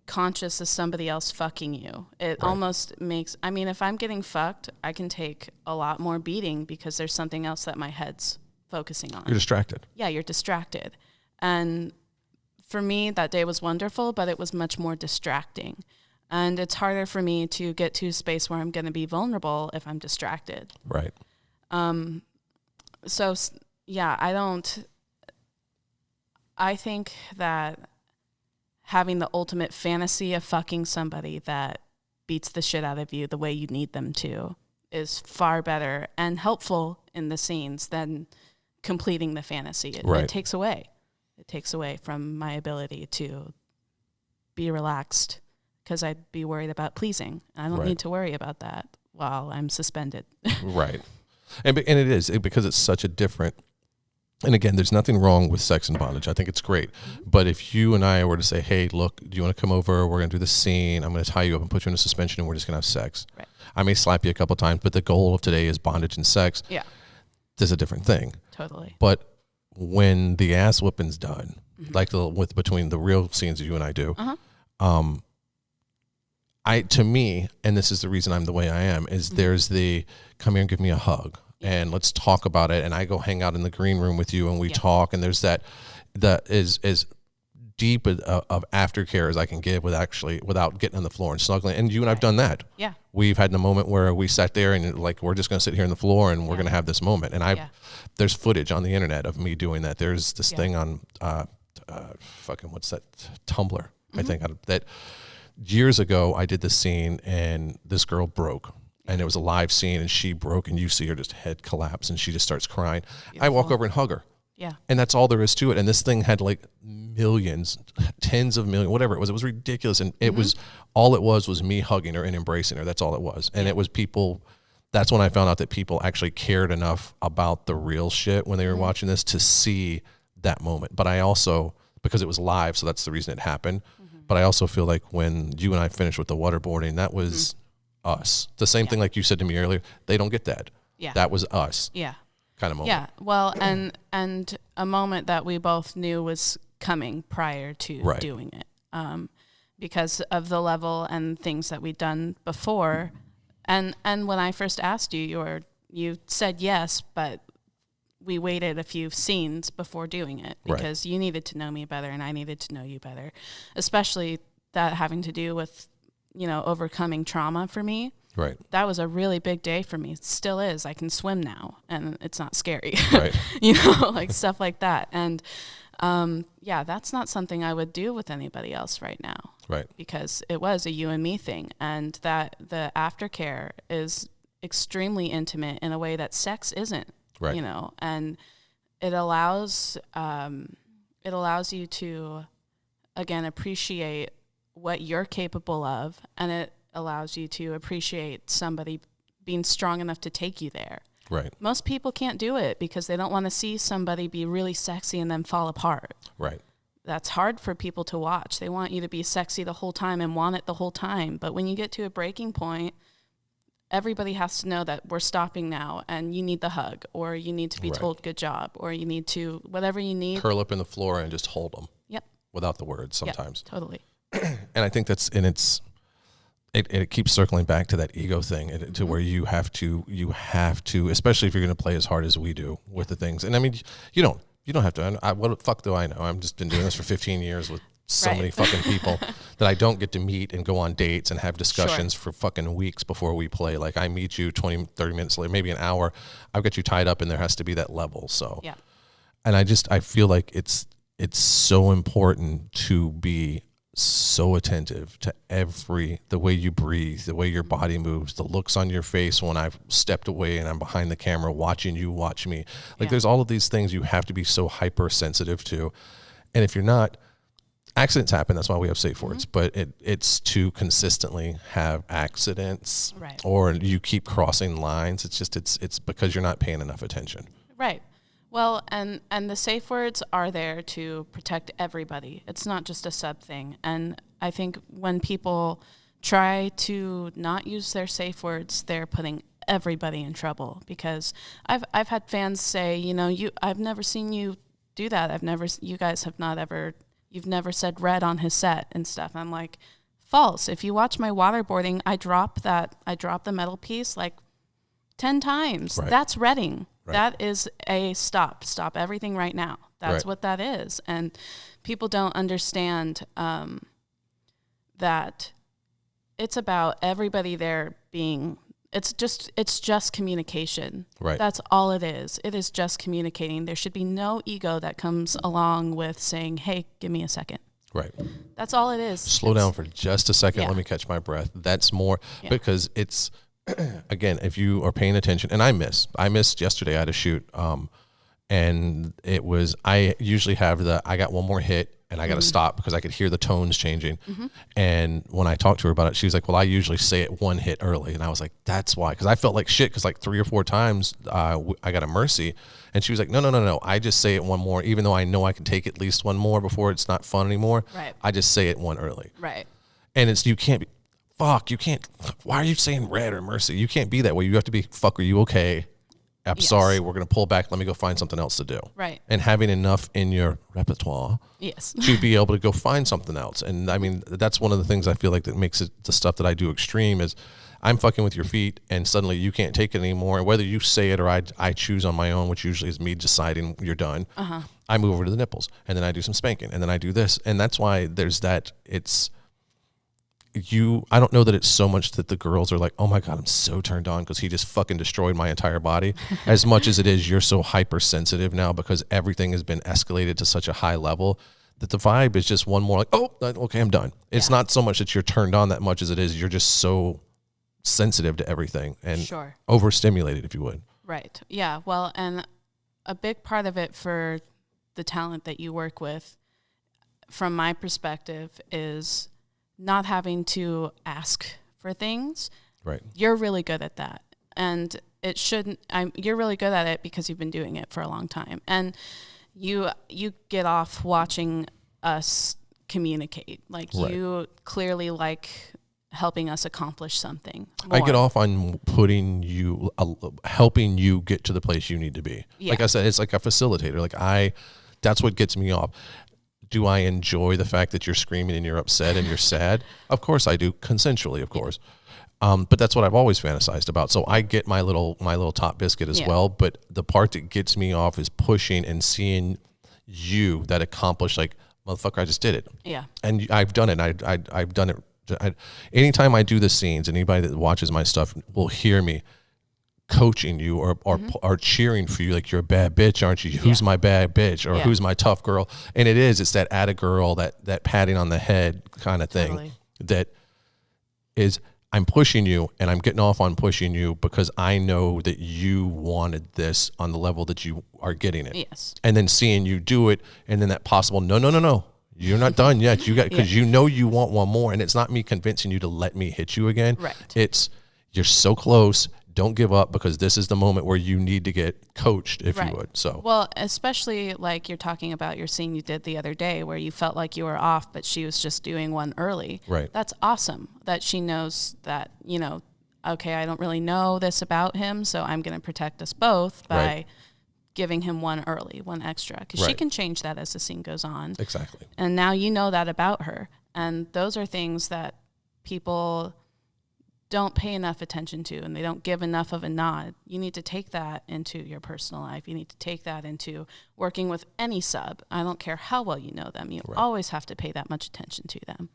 conscious of somebody else fucking you. It almost makes, if I'm getting fucked, I can take a lot more beating because there's something else that my head's focusing on. You're distracted. Yeah, you're distracted. And for me, that day was wonderful, but it was much more distracting. And it's harder for me to get to a space where I'm going to be vulnerable if I'm distracted. Right. So, yeah, I think that having the ultimate fantasy of fucking somebody that beats the shit out of you the way you need them to is far better and helpful in the scenes than completing the fantasy. It takes away. It takes away from my ability to be relaxed, because I'd be worried about pleasing. I don't need to worry about that while I'm suspended. Right. And it is, because it's such a different. And again, there's nothing wrong with sex and bondage. I think it's great. But if you and I were to say, hey, look, do you want to come over? We're going to do this scene. I'm going to tie you up and put you in a suspension, and we're just going to have sex. Right. I may slap you a couple of times, but the goal of today is bondage and sex. Yeah. There's a different thing. Totally. But when the ass whooping's done, like between the real scenes that you and I do, to me, and this is the reason I'm the way I am, is there's the come here and give me a hug. And let's talk about it. And I go hang out in the green room with you, and we talk. And there's that is deep of aftercare as I can give without getting on the floor and snuggling. And you and I've done that. Yeah. We've had a moment where we sat there and like, we're just going to sit here on the floor and we're going to have this moment. And there's footage on the internet of me doing that. There's this thing on, what's that? Tumblr, I think, that years ago I did this scene and this girl broke. And it was a live scene and she broke and you see her just head collapse and she just starts crying. Beautiful. I walk over and hug her. Yeah. And that's all there is to it. And this thing had like millions, tens of millions, whatever it was. It was ridiculous. And it was, all it was me hugging her and embracing her. That's all it was. And it was people, that's when I found out that people actually cared enough about the real shit when they were watching this to see that moment. But I also, because it was live, so that's the reason it happened. But I also feel like when you and I finished with the waterboarding, that was us. The same thing like you said to me earlier, they don't get that. Yeah. That was us. Yeah. Kind of moment. Yeah. Well, and a moment that we both knew was coming prior to doing it. Because of the level and things that we'd done before. And when I first asked you, you said yes, but we waited a few scenes before doing it because you needed to know me better and I needed to know you better, especially that having to do with, overcoming trauma for me. Right. That was a really big day for me. It still is. I can swim now and it's not scary. Right. Like stuff like that. And that's not something I would do with anybody else right now. Right. Because it was a you and me thing, and that the aftercare is extremely intimate in a way that sex isn't. Right. And it allows you to, again, appreciate what you're capable of, and it allows you to appreciate somebody being strong enough to take you there. Right. Most people can't do it because they don't want to see somebody be really sexy and then fall apart. Right. That's hard for people to watch. They want you to be sexy the whole time and want it the whole time. But when you get to a breaking point, everybody has to know that we're stopping now and you need the hug, or you need to be told good job, or you need to, whatever you need. Curl up in the floor and just hold them. Yep. Without the words sometimes. Yep, totally. And I think it keeps circling back to that ego thing, to where you have to, especially if you're going to play as hard as we do with the things. And I mean, you don't have to. What the fuck do I know? I'm just been doing this for 15 years with so many fucking people that I don't get to meet and go on dates and have discussions for fucking weeks before we play. Like I meet you 20, 30 minutes later, maybe an hour. I've got you tied up and there has to be that level. So, and I feel like it's so important to be so attentive to the way you breathe, the way your body moves, the looks on your face when I've stepped away and I'm behind the camera watching you watch me. Like there's all of these things you have to be so hypersensitive to. And if you're not, accidents happen. That's why we have safe words, but it's to consistently have accidents or you keep crossing lines. It's just, it's because you're not paying enough attention. Right. Well, and the safe words are there to protect everybody. It's not just a sub thing. And I think when people try to not use their safe words, they're putting everybody in trouble. Because I've had fans say, I've never seen you do that. You've never said red on his set and stuff. I'm like, false. If you watch my waterboarding, I drop the metal piece like 10 times. Right. That's redding. Right. That is a stop everything right now. That's what that is. And people don't understand that it's about everybody there being, it's just communication. Right. That's all it is. It is just communicating. There should be no ego that comes along with saying, hey, give me a second. Right. That's all it is. Slow down for just a second. Let me catch my breath. That's more because it's, again, if you are paying attention, and I missed yesterday. I had a shoot, and I usually have I got one more hit, and I got to stop because I could hear the tones changing. And when I talked to her about it, she was like, well, I usually say it one hit early. And I was like, that's why. Because I felt like shit because like 3 or 4 times I got a mercy. And she was like, no. I just say it one more, even though I know I can take at least one more before it's not fun anymore. Right. I just say it one early. Right. And you can't, why are you saying red or mercy? You can't be that way. You have to be, fuck, are you okay? I'm sorry, we're going to pull back. Let me go find something else to do. Right. And having enough in your repertoire to be able to go find something else. And I mean, that's one of the things I feel like that makes it the stuff that I do extreme is I'm fucking with your feet and suddenly you can't take it anymore. And whether you say it or I choose on my own, which usually is me deciding you're done. I move over to the nipples, and then I do some spanking, and then I do this. And that's why there's that, I don't know that it's so much that the girls are like, oh my God, I'm so turned on because he just fucking destroyed my entire body. As much as it is, you're so hypersensitive now because everything has been escalated to such a high level that the vibe is just one more like, oh, okay, I'm done. It's not so much that you're turned on that much as it is you're just so sensitive to everything and overstimulated, if you would. Right. Yeah. Well, and a big part of it for the talent that you work with, from my perspective, is not having to ask for things. Right. You're really good at that. And it shouldn't, you're really good at it because you've been doing it for a long time. And you get off watching us communicate. Like you clearly like helping us accomplish something more. I get off on putting you, helping you get to the place you need to be. Yeah. Like I said, it's like a facilitator. Like that's what gets me off. Do I enjoy the fact that you're screaming and you're upset and you're sad? Of course I do, consensually, of course. But that's what I've always fantasized about. So I get my little top biscuit as well. But the part that gets me off is pushing and seeing you that accomplish, like, motherfucker, I just did it. Yeah. And I've done it. I've done it. Anytime I do the scenes, anybody that watches my stuff will hear me coaching you or cheering for you, like, you're a bad bitch, aren't you? Who's my bad bitch? Or who's my tough girl? And it's that atta girl, that patting on the head kind of thing that is, I'm pushing you and I'm getting off on pushing you because I know that you wanted this on the level that you are getting it. Yes. And then seeing you do it, and then that possible, no. You're not done yet. You got, because you know you want one more, and it's not me convincing you to let me hit you again. Right. It's, you're so close. Don't give up, because this is the moment where you need to get coached, if you would. So, well, especially like you're talking about your scene you did the other day where you felt like you were off, but she was just doing one early. Right. That's awesome that she knows that, okay, I don't really know this about him, so I'm going to protect us both by giving him one early, one extra, because she can change that as the scene goes on. Exactly. And now you know that about her. And those are things that people don't pay enough attention to, and they don't give enough of a nod. You need to take that into your personal life. You need to take that into working with any sub. I don't care how well you know them. You always have to pay that much attention to them.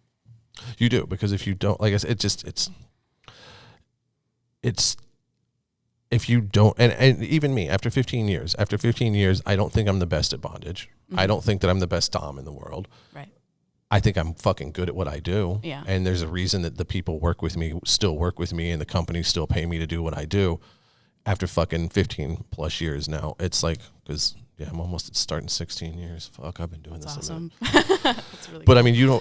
You do, because if you don't, like I said, it's if you don't, and even me, after 15 years, I don't think I'm the best at bondage. I don't think that I'm the best dom in the world. Right. I think I'm fucking good at what I do. Yeah. And there's a reason that the people still work with me, and the companies still pay me to do what I do after fucking 15 plus years now. It's like, because I'm almost starting 16 years. Fuck, I've been doing this. Awesome. That's really but cool. I mean, you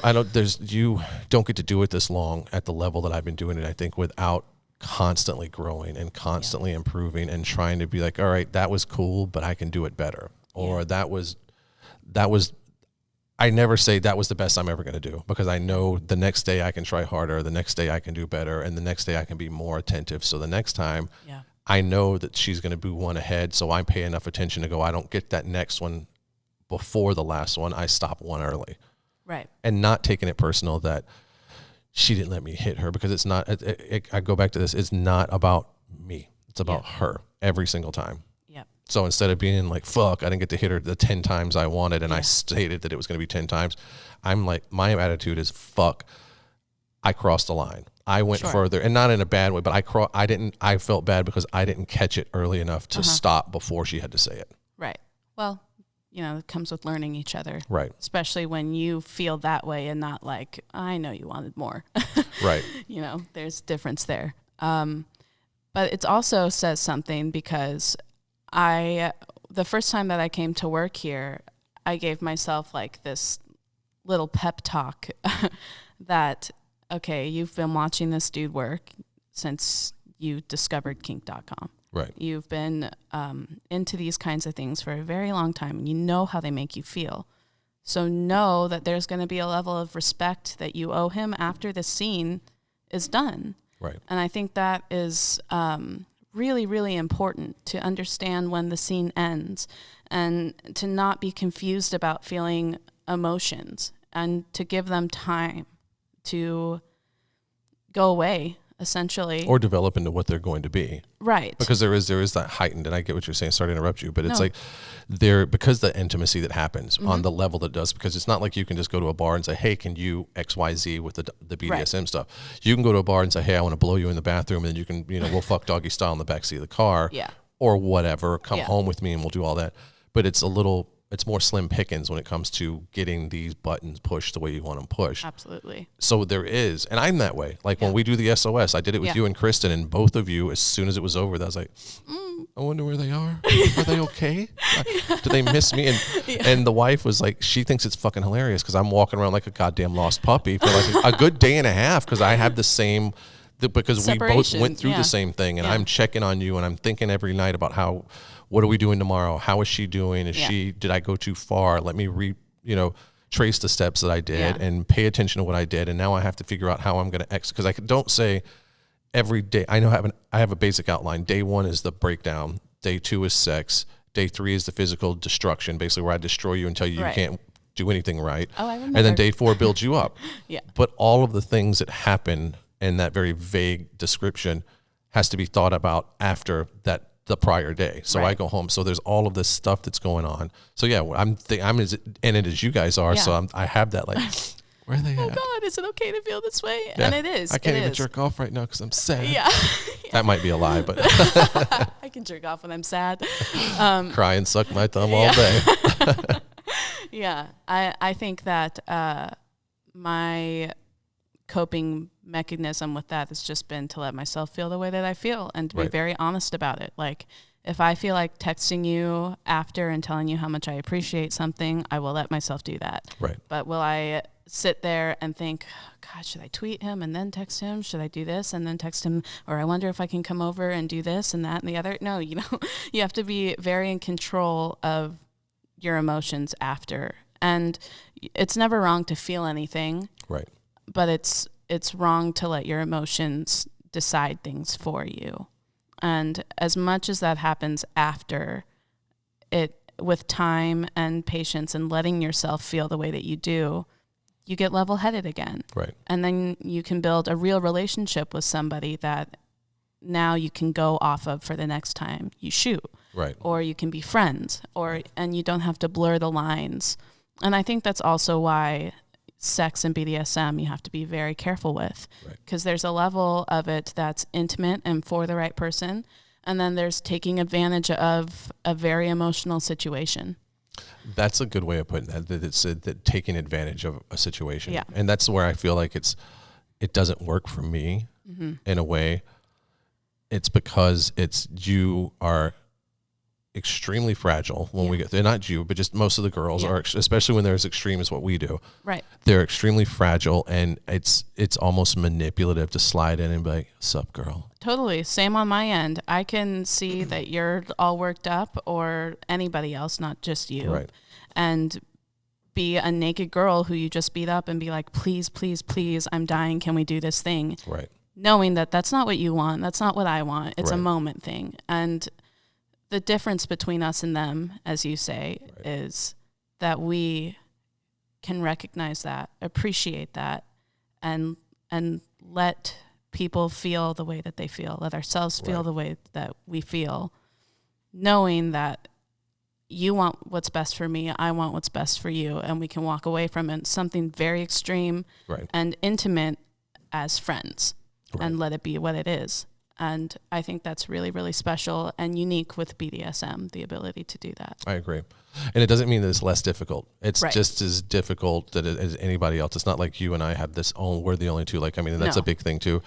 don't get to do it this long at the level that I've been doing it, I think, without constantly growing and constantly improving and trying to be like, all right, that was cool, but I can do it better. Or that was, I never say that was the best I'm ever going to do, because I know the next day I can try harder, the next day I can do better, and the next day I can be more attentive. So the next time I know that she's going to be one ahead, so I pay enough attention to go, I don't get that next one before the last one, I stop one early. Right. And not taking it personal that she didn't let me hit her, because it's not, I go back to this, it's not about me. It's about her every single time. So instead of being like, fuck, I didn't get to hit her the 10 times I wanted, and I stated that it was going to be 10 times, I'm like, my attitude is, fuck, I crossed the line. I went further, and not in a bad way, but I felt bad because I didn't catch it early enough to stop before she had to say it. Right. Well, it comes with learning each other. Right. Especially when you feel that way and not like, I know you wanted more. Right. There's difference there. But it also says something, because the first time that I came to work here, I gave myself like this little pep talk that, okay, you've been watching this dude work since you discovered kink.com. Right. You've been into these kinds of things for a very long time, and you know how they make you feel. So know that there's going to be a level of respect that you owe him after the scene is done. Right. And I think that is really, really important to understand when the scene ends, and to not be confused about feeling emotions, and to give them time to go away essentially. Or develop into what they're going to be. Right. Because there is that heightened, and I get what you're saying, sorry to interrupt you, but it's like because the intimacy that happens on the level that does, because it's not like you can just go to a bar and say, hey, can you XYZ with the BDSM stuff. You can go to a bar and say, hey, I want to blow you in the bathroom, and then you can, we'll fuck doggy style in the backseat of the car or whatever, come home with me and we'll do all that. But it's more slim pickings when it comes to getting these buttons pushed the way you want them pushed. Absolutely. So there is, and I'm that way. Like when we do the SOS, I did it with you and Kristen, and both of you, as soon as it was over, I was like, I wonder where they are. Are they okay? Do they miss me? And the wife was like, she thinks it's fucking hilarious because I'm walking around like a goddamn lost puppy for like a good day and a half because I have the same, because separation. We both went through the same thing, and I'm checking on you, and I'm thinking every night about what are we doing tomorrow? How is she doing? Did I go too far? Let me trace the steps that I did and pay attention to what I did. And now I have to figure out how I'm going to because I don't say every day. I know I have a basic outline. Day 1 is the breakdown. Day 2 is sex. Day 3 is the physical destruction, basically where I destroy you until you can't do anything right. Oh, I remember. And then day 4 builds you up. Yeah. But all of the things that happen in that very vague description has to be thought about after the prior day. So I go home. So there's all of this stuff that's going on. So yeah, I'm as in it as you guys are. Yeah. So I have that like, where are they at? Oh God, is it okay to feel this way? Yeah. And it is. I can't even jerk off right now because I'm sad. Yeah. That might be a lie, but I can jerk off when I'm sad. Cry and suck my thumb all day. Yeah. I think that my coping mechanism with that has just been to let myself feel the way that I feel and to be very honest about it. Like if I feel like texting you after and telling you how much I appreciate something, I will let myself do that. Right. But will I sit there and think, God, should I tweet him and then text him? Should I do this and then text him? Or I wonder if I can come over and do this and that and the other. No, you have to be very in control of your emotions after. And it's never wrong to feel anything. Right. But it's wrong to let your emotions decide things for you. And as much as that happens after it, with time and patience and letting yourself feel the way that you do, you get level-headed again. Right. And then you can build a real relationship with somebody that now you can go off of for the next time you shoot. Right. Or you can be friends, and you don't have to blur the lines. And I think that's also why sex and BDSM you have to be very careful with, because there's a level of it that's intimate and for the right person, and then there's taking advantage of a very emotional situation. That's a good way of putting that it's that taking advantage of a situation. Yeah. And that's where I feel like it doesn't work for me in a way. It's because you are extremely fragile when we get there. Not you, but just most of the girls are, especially when they're as extreme as what we do. Right. They're extremely fragile, and it's almost manipulative to slide in and be like, "Sup, girl." Totally. Same on my end. I can see that you're all worked up, or anybody else, not just you. Right. And be a naked girl who you just beat up and be like, please, please, please, I'm dying. Can we do this thing? Right. Knowing that that's not what you want. That's not what I want. It's a moment thing. And the difference between us and them, as you say, is that we can recognize that, appreciate that, and let people feel the way that they feel, let ourselves feel the way that we feel, knowing that you want what's best for me, I want what's best for you, and we can walk away from it, something very extreme and intimate as friends, and let it be what it is. And I think that's really, really special and unique with BDSM, the ability to do that. I agree. And it doesn't mean that it's less difficult. It's just as difficult as anybody else. It's not like you and I have this we're the only two. Like, I mean, that's a big thing too.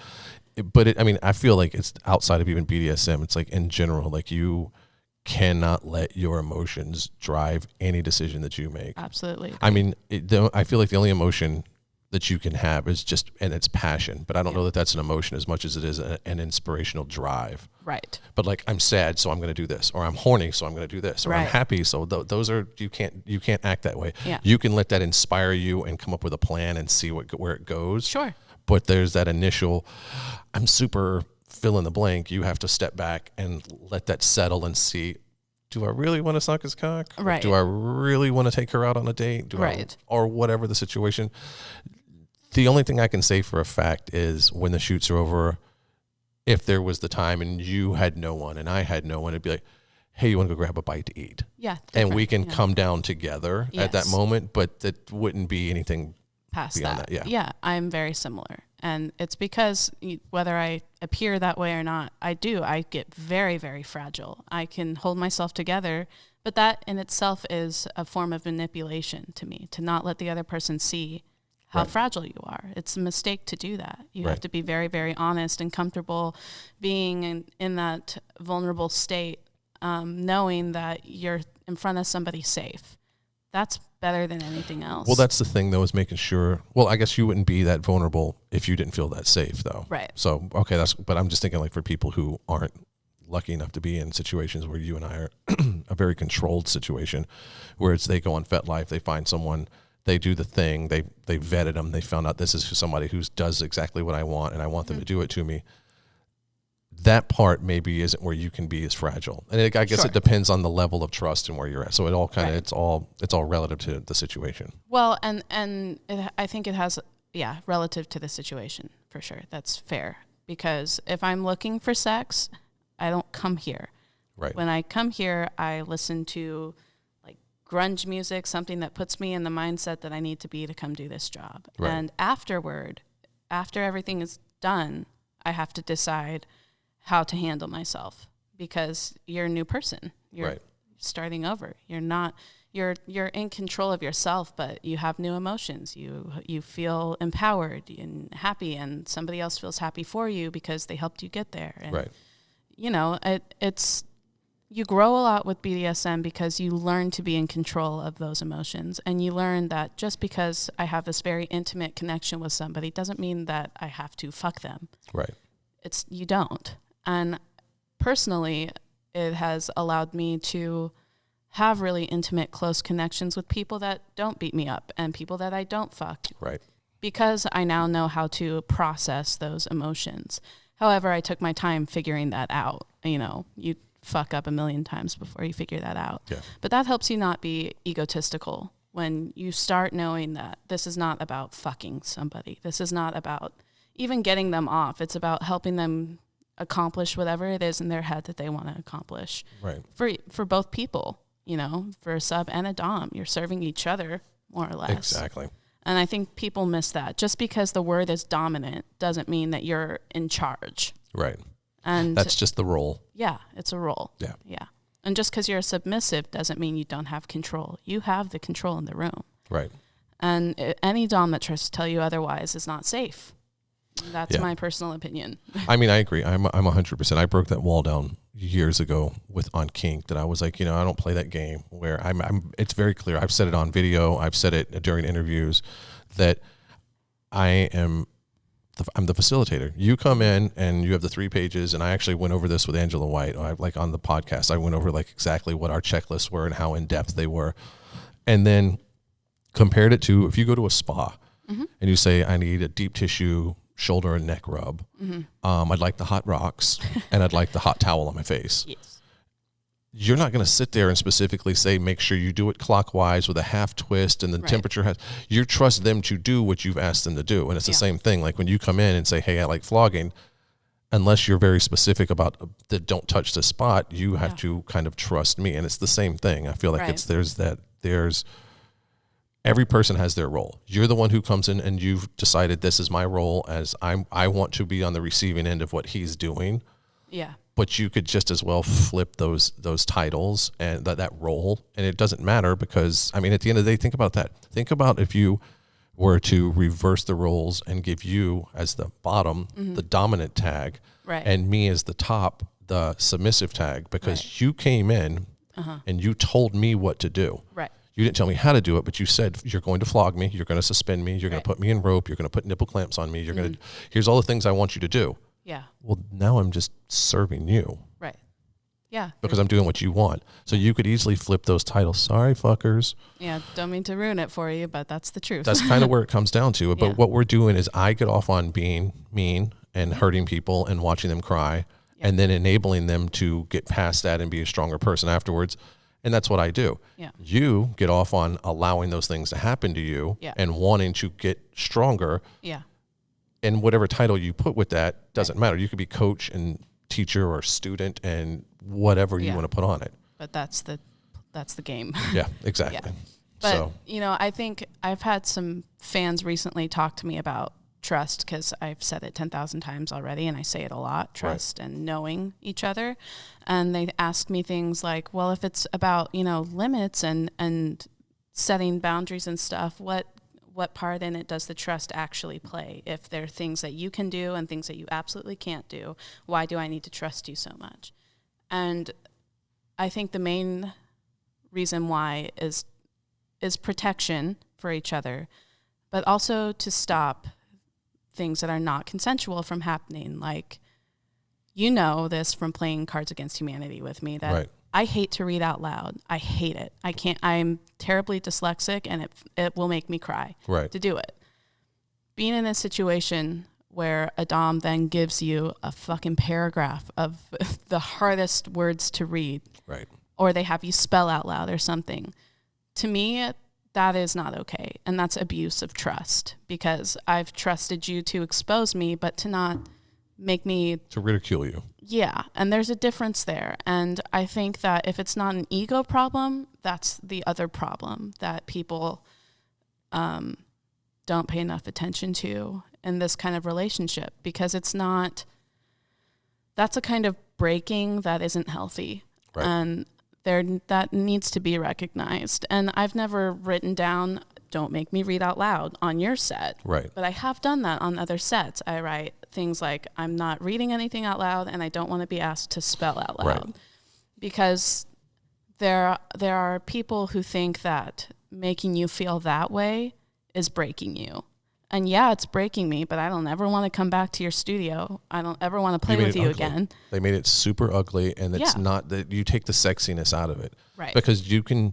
But I feel like it's outside of even BDSM. It's like in general, like you cannot let your emotions drive any decision that you make. Absolutely. I mean, I feel like the only emotion that you can have is and it's passion, but I don't know that that's an emotion as much as it is an inspirational drive. Right. But like, I'm sad, so I'm going to do this, or I'm horny, so I'm going to do this, or I'm happy. So those are, you can't act that way. Yeah. You can let that inspire you and come up with a plan and see where it goes. Sure. But there's that initial, I'm super fill in the blank. You have to step back and let that settle and see, do I really want to suck his cock? Right. Do I really want to take her out on a date? Or whatever the situation. The only thing I can say for a fact is when the shoots are over, if there was the time and you had no one and I had no one, it'd be like, hey, you want to go grab a bite to eat? Yeah. And we can come down together at that Yes. moment, but that wouldn't be anything Past beyond that. that. Yeah, I'm very similar. And it's because whether I appear that way or not, I get very, very fragile. I can hold myself together, but that in itself is a form of manipulation to me, to not let the other person see how fragile you are. It's a mistake to do that. You have to be very, very honest and comfortable being in that vulnerable state, knowing that you're in front of somebody safe. That's better than anything else. Well, that's the thing, though, is making sure. Well, I guess you wouldn't be that vulnerable if you didn't feel that safe, though. Right. So, okay, but I'm just thinking, like, for people who aren't lucky enough to be in situations where you and I are a very controlled situation, where it's they go on FetLife, they find someone, they do the thing, they vetted them, they found out this is somebody who does exactly what I want, and I want them to do it to me. That part maybe isn't where you can be as fragile, and I guess it depends on the level of trust and where you're at. So it all kind of it's all relative to the situation. Well, I think it has relative to the situation for sure. That's fair, because if I'm looking for sex, I don't come here. Right. When I come here, I listen to like grunge music, something that puts me in the mindset that I need to be to come do this job. Right. And afterward, after everything is done, I have to decide how to handle myself, because you're a new person. You're starting over. You're in control of yourself, but you have new emotions. You feel empowered and happy, and somebody else feels happy for you because they helped you get there. And, you know, you grow a lot with BDSM because you learn to be in control of those emotions, and you learn that just because I have this very intimate connection with somebody doesn't mean that I have to fuck them. Right. You don't. And personally, it has allowed me to have really intimate, close connections with people that don't beat me up and people that I don't fuck. Right. Because I now know how to process those emotions. However, I took my time figuring that out. You know, you fuck up a million times before you figure that out. Yeah. But that helps you not be egotistical when you start knowing that this is not about fucking somebody. This is not about even getting them off. It's about helping them accomplish whatever it is in their head that they want to accomplish. Right. For both people, you know, for a sub and a dom, you're serving each other more or less. Exactly. And I think people miss that. Just because the word is dominant doesn't mean that you're in charge. Right. And that's just the role. Yeah, it's a role. Yeah. Yeah. And just because you're a submissive doesn't mean you don't have control. You have the control in the room. Right. And any dom that tries to tell you otherwise is not safe. That's my personal opinion. I mean, I agree. I'm 100%. I broke that wall down years ago on kink, that I was like, you know, I don't play that game where it's very clear. I've said it on video. I've said it during interviews that I'm the facilitator. You come in and you have the 3 pages, and I actually went over this with Angela White. Like on the podcast, I went over like exactly what our checklists were and how in depth they were, and then compared it to if you go to a spa and you say, I need a deep tissue shoulder and neck rub. I'd like the hot rocks and I'd like the hot towel on my face. Yes. You're not going to sit there and specifically say, make sure you do it clockwise with a half twist and the temperature has. You trust them to do what you've asked them to do. And it's the same thing. Like when you come in and say, hey, I like flogging, unless you're very specific about the don't touch the spot, you have to kind of trust me. And it's the same thing. I feel like there's every person has their role. You're the one who comes in and you've decided this is my role, as I want to be on the receiving end of what he's doing. Yeah. But you could just as well flip those titles and that role, and it doesn't matter, because I mean, at the end of the day, think about that. Think about if you were to reverse the roles and give you as the bottom the dominant tag, and me as the top the submissive tag, because you came in and you told me what to do. Right. You didn't tell me how to do it, but you said, you're going to flog me, you're going to suspend me, you're going to put me in rope, you're going to put nipple clamps on me, you're going to, here's all the things I want you to do. Yeah. Well, now I'm just serving you. Right. Yeah. Because I'm doing what you want. So you could easily flip those titles. Sorry, fuckers. Yeah, don't mean to ruin it for you, but that's the truth. That's kind of where it comes down to. But what we're doing is I get off on being mean and hurting people and watching them cry, and then enabling them to get past that and be a stronger person afterwards. And that's what I do. Yeah. You get off on allowing those things to happen to you and wanting to get stronger. Yeah. and whatever title you put with that doesn't matter. You could be coach and teacher or student and whatever you want to put on it. But that's the game. Yeah, exactly. Yeah. But, I think I've had some fans recently talk to me about trust, because I've said it 10,000 times already, and I say it a lot, trust and knowing each other. And they ask me things like, well, if it's about, limits and setting boundaries and stuff, what part in it does the trust actually play? If there are things that you can do and things that you absolutely can't do, why do I need to trust you so much? And I think the main reason why is protection for each other, but also to stop things that are not consensual from happening. Like, this from playing Cards Against Humanity with me, that I hate to read out loud. I hate it. I can't. I'm terribly dyslexic, and it will make me cry to do it. Being in a situation where a dom then gives you a fucking paragraph of the hardest words to read, or they have you spell out loud or something, to me, that is not okay. And that's abuse of trust, because I've trusted you to expose me, but to not make me... to ridicule you. Yeah. And there's a difference there. And I think that if it's not an ego problem, that's the other problem that people don't pay enough attention to in this kind of relationship, because it's not... that's a kind of breaking that isn't healthy. And that needs to be recognized. And I've never written down, don't make me read out loud on your set. But I have done that on other sets. I write things like, I'm not reading anything out loud, and I don't want to be asked to spell out loud. Because there are people who think that making you feel that way is breaking you. And yeah, it's breaking me, but I don't ever want to come back to your studio. I don't ever want to play with you again. They made it super ugly, and it's not that you take the sexiness out of it. Because you can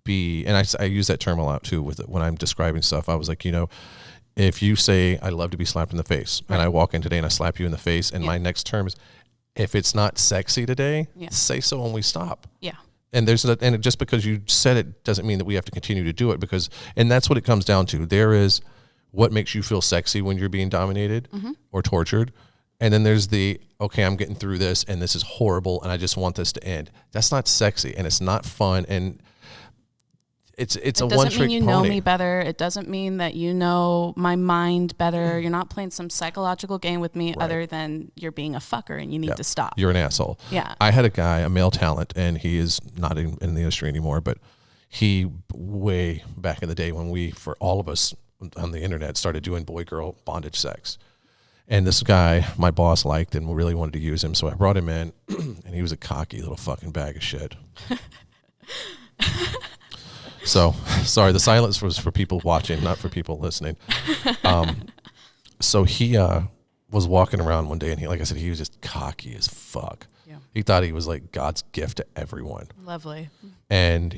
be, and I use that term a lot too with it when I'm describing stuff. I was like, if you say, I love to be slapped in the face, and I walk in today and I slap you in the face, and my next term is, if it's not sexy today, say so when we stop. And just because you said it doesn't mean that we have to continue to do it, and that's what it comes down to. There is what makes you feel sexy when you're being dominated or tortured. And then there's okay, I'm getting through this, and this is horrible, and I just want this to end. That's not sexy, and it's not fun, and it's a one-trick pony. It doesn't mean you know me better. It doesn't mean that you know my mind better. You're not playing some psychological game with me other than you're being a fucker, and you need to stop. You're an asshole. I had a guy, a male talent, and he is not in the industry anymore, but he, way back in the day when we, for all of us, on the internet, started doing boy-girl bondage sex. And this guy, my boss liked and really wanted to use him, so I brought him in, and he was a cocky little fucking bag of shit. So, sorry, the silence was for people watching, not for people listening. So he was walking around one day, and like I said, he was just cocky as fuck. He thought he was like God's gift to everyone. Lovely. And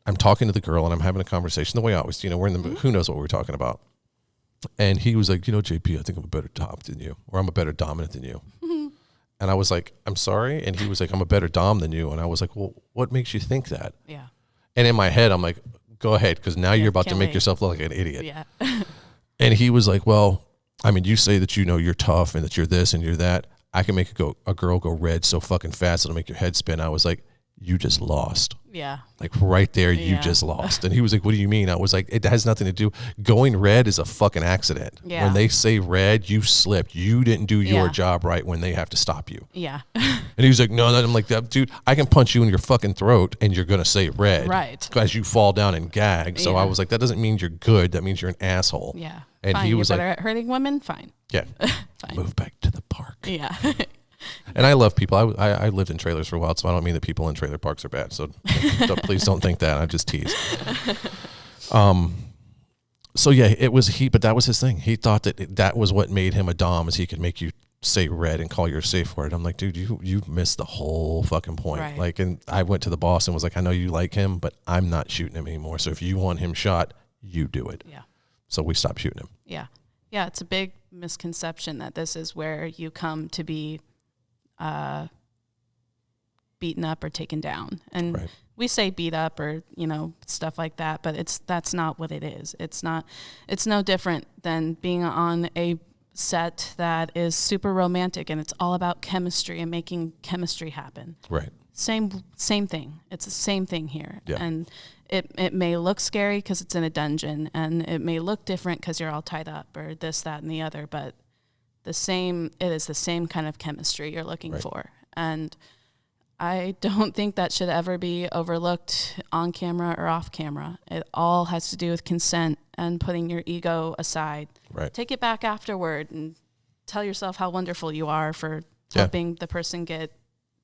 I'm talking to the girl, and I'm having a conversation the way I always, we're in the, who knows what we're talking about. And he was like, JP, I think I'm a better top than you, or I'm a better dominant than you. And I was like, I'm sorry. And he was like, I'm a better dom than you. And I was like, well, what makes you think that? And in my head, I'm like, go ahead, because now you're about to make yourself look like an idiot. And he was like, well, I mean, you say that you're tough and that you're this and you're that. I can make a girl go red so fucking fast it'll make your head spin. I was like, you just lost. Like right there, you just lost. And he was like, what do you mean? I was like, it has nothing to do. Going red is a fucking accident. When they say red, you slipped. You didn't do your job right when they have to stop you. And he was like, no. I'm like, dude, I can punch you in your fucking throat and you're going to say red. As you fall down and gag. So I was like, that doesn't mean you're good. That means you're an asshole. And fine, he was you're better at hurting women? Fine. Fine. Move back to the park. And I love people. I lived in trailers for a while, so I don't mean that people in trailer parks are bad. So please don't think that. I just tease. So yeah, but that was his thing. He thought that was what made him a dom, is he could make you say red and call your safe word. I'm like, dude, you missed the whole fucking point. Like, and I went to the boss and was like, I know you like him, but I'm not shooting him anymore. So if you want him shot, you do it. So we stopped shooting him. Yeah, it's a big misconception that this is where you come to be beaten up or taken down. And Right. we say beat up or, stuff like that, but that's not what it is. It's no different than being on a set that is super romantic and it's all about chemistry and making chemistry happen. Right. Same thing. It's the same thing here. Yeah. And it may look scary because it's in a dungeon, and it may look different because you're all tied up or this, that, and the other, but it is the same kind of chemistry you're looking for. And I don't think that should ever be overlooked on camera or off camera. It all has to do with consent and putting your ego aside. Right. Take it back afterward and tell yourself how wonderful you are for helping the person get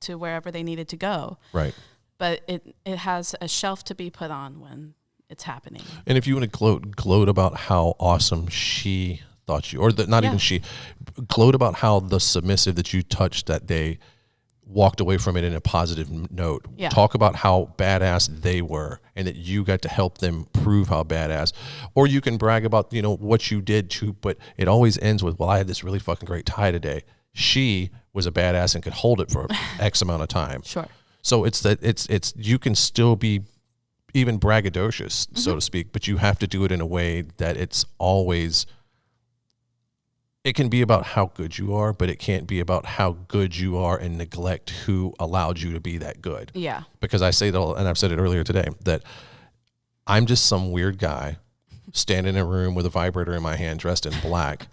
to wherever they needed to go. Right. But it has a shelf to be put on when it's happening. And if you want to gloat about how awesome she thought you, or not even she, gloat about how the submissive that you touched that day walked away from it in a positive note. Yeah. Talk about how badass they were and that you got to help them prove how badass. Or you can brag about, what you did too, but it always ends with, well, I had this really fucking great tie today. She was a badass and could hold it for X amount of time. Sure. So it's you can still be even braggadocious, so to speak, but you have to do it in a way that it's always, it can be about how good you are, but it can't be about how good you are and neglect who allowed you to be that good. Yeah. Because I say that, and I've said it earlier today, that I'm just some weird guy standing in a room with a vibrator in my hand dressed in black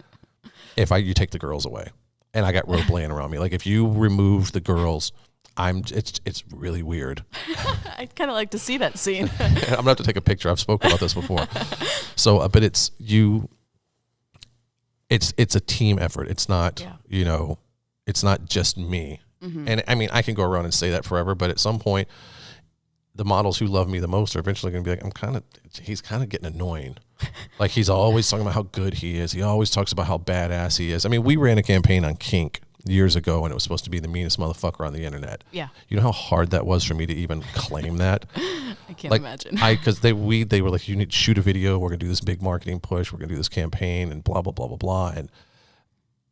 if you take the girls away. And I got rope laying around me. Like if you remove the girls, it's really weird. I'd kind of like to see that scene. I'm gonna have to take a picture. I've spoken about this before. So, but it's a team effort. It's not, it's not just me. Mm-hmm. And I mean, I can go around and say that forever, but at some point, the models who love me the most are eventually going to be like, he's kind of getting annoying. Like he's always talking about how good he is. He always talks about how badass he is. I mean, we ran a campaign on kink years ago and it was supposed to be the meanest motherfucker on the internet. Yeah. You know how hard that was for me to even claim that? I can't imagine. Because they were like, you need to shoot a video. We're going to do this big marketing push. We're going to do this campaign and blah, blah, blah, blah, blah. And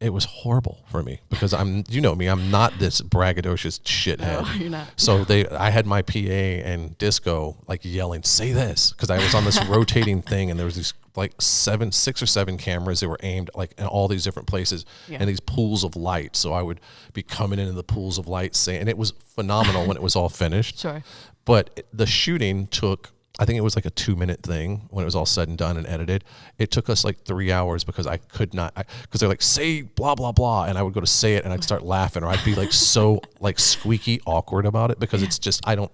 it was horrible for me because I'm not this braggadocious shithead. No, you're not. So I had my PA and Disco like yelling, say this, because I was on this rotating thing and there was these like 6 or 7 cameras that were aimed like in all these different places and these pools of light. So I would be coming into the pools of light saying, and it was phenomenal when it was all finished. Sure. But the shooting took, I think it was like a 2-minute thing when it was all said and done and edited. It took us like 3 hours because I could not, because they're like, say blah, blah, blah. And I would go to say it and I'd start laughing or I'd be like so like squeaky awkward about it because it's just, I don't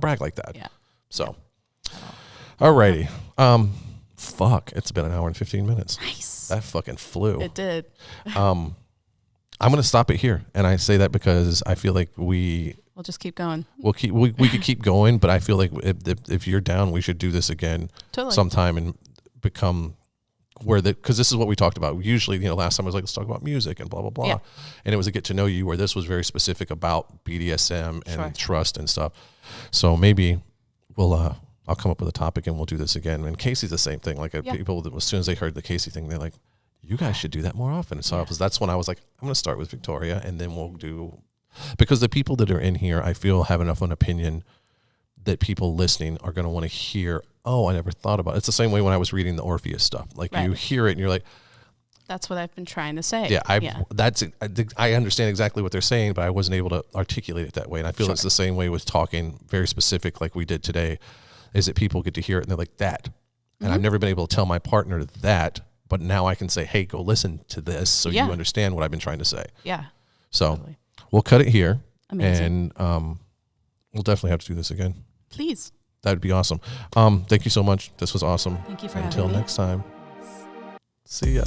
brag like that. Yeah. So, alrighty. Fuck, it's been an hour and 15 minutes. Nice. That fucking flew. It did. I'm going to stop it here. And I say that because I feel like we'll just keep going. We could keep going, but I feel like if you're down, we should do this again sometime and become because this is what we talked about. Usually, last time I was like, let's talk about music and blah, blah, blah. Yeah. And it was a get to know you where this was very specific about BDSM and trust and stuff. So maybe I'll come up with a topic and we'll do this again. And Casey's the same thing. Like people, as soon as they heard the Casey thing, they're like, you guys should do that more often. So that's when I was like, I'm going to start with Victoria and then we'll do, because the people that are in here, I feel have enough of an opinion that people listening are going to want to hear, oh, I never thought about it. It's the same way when I was reading the Orpheus stuff. Like you hear it and you're like, that's what I've been trying to say. Yeah, I understand exactly what they're saying, but I wasn't able to articulate it that way. And I feel it's the same way with talking very specific like we did today, is that people get to hear it and they're like, that. And I've never been able to tell my partner that, but now I can say, hey, go listen to this so you understand what I've been trying to say. Yeah. So we'll cut it here. Amazing. And we'll definitely have to do this again. Please. That would be awesome. Thank you so much. This was awesome. Thank you for having me. Until next time. See ya.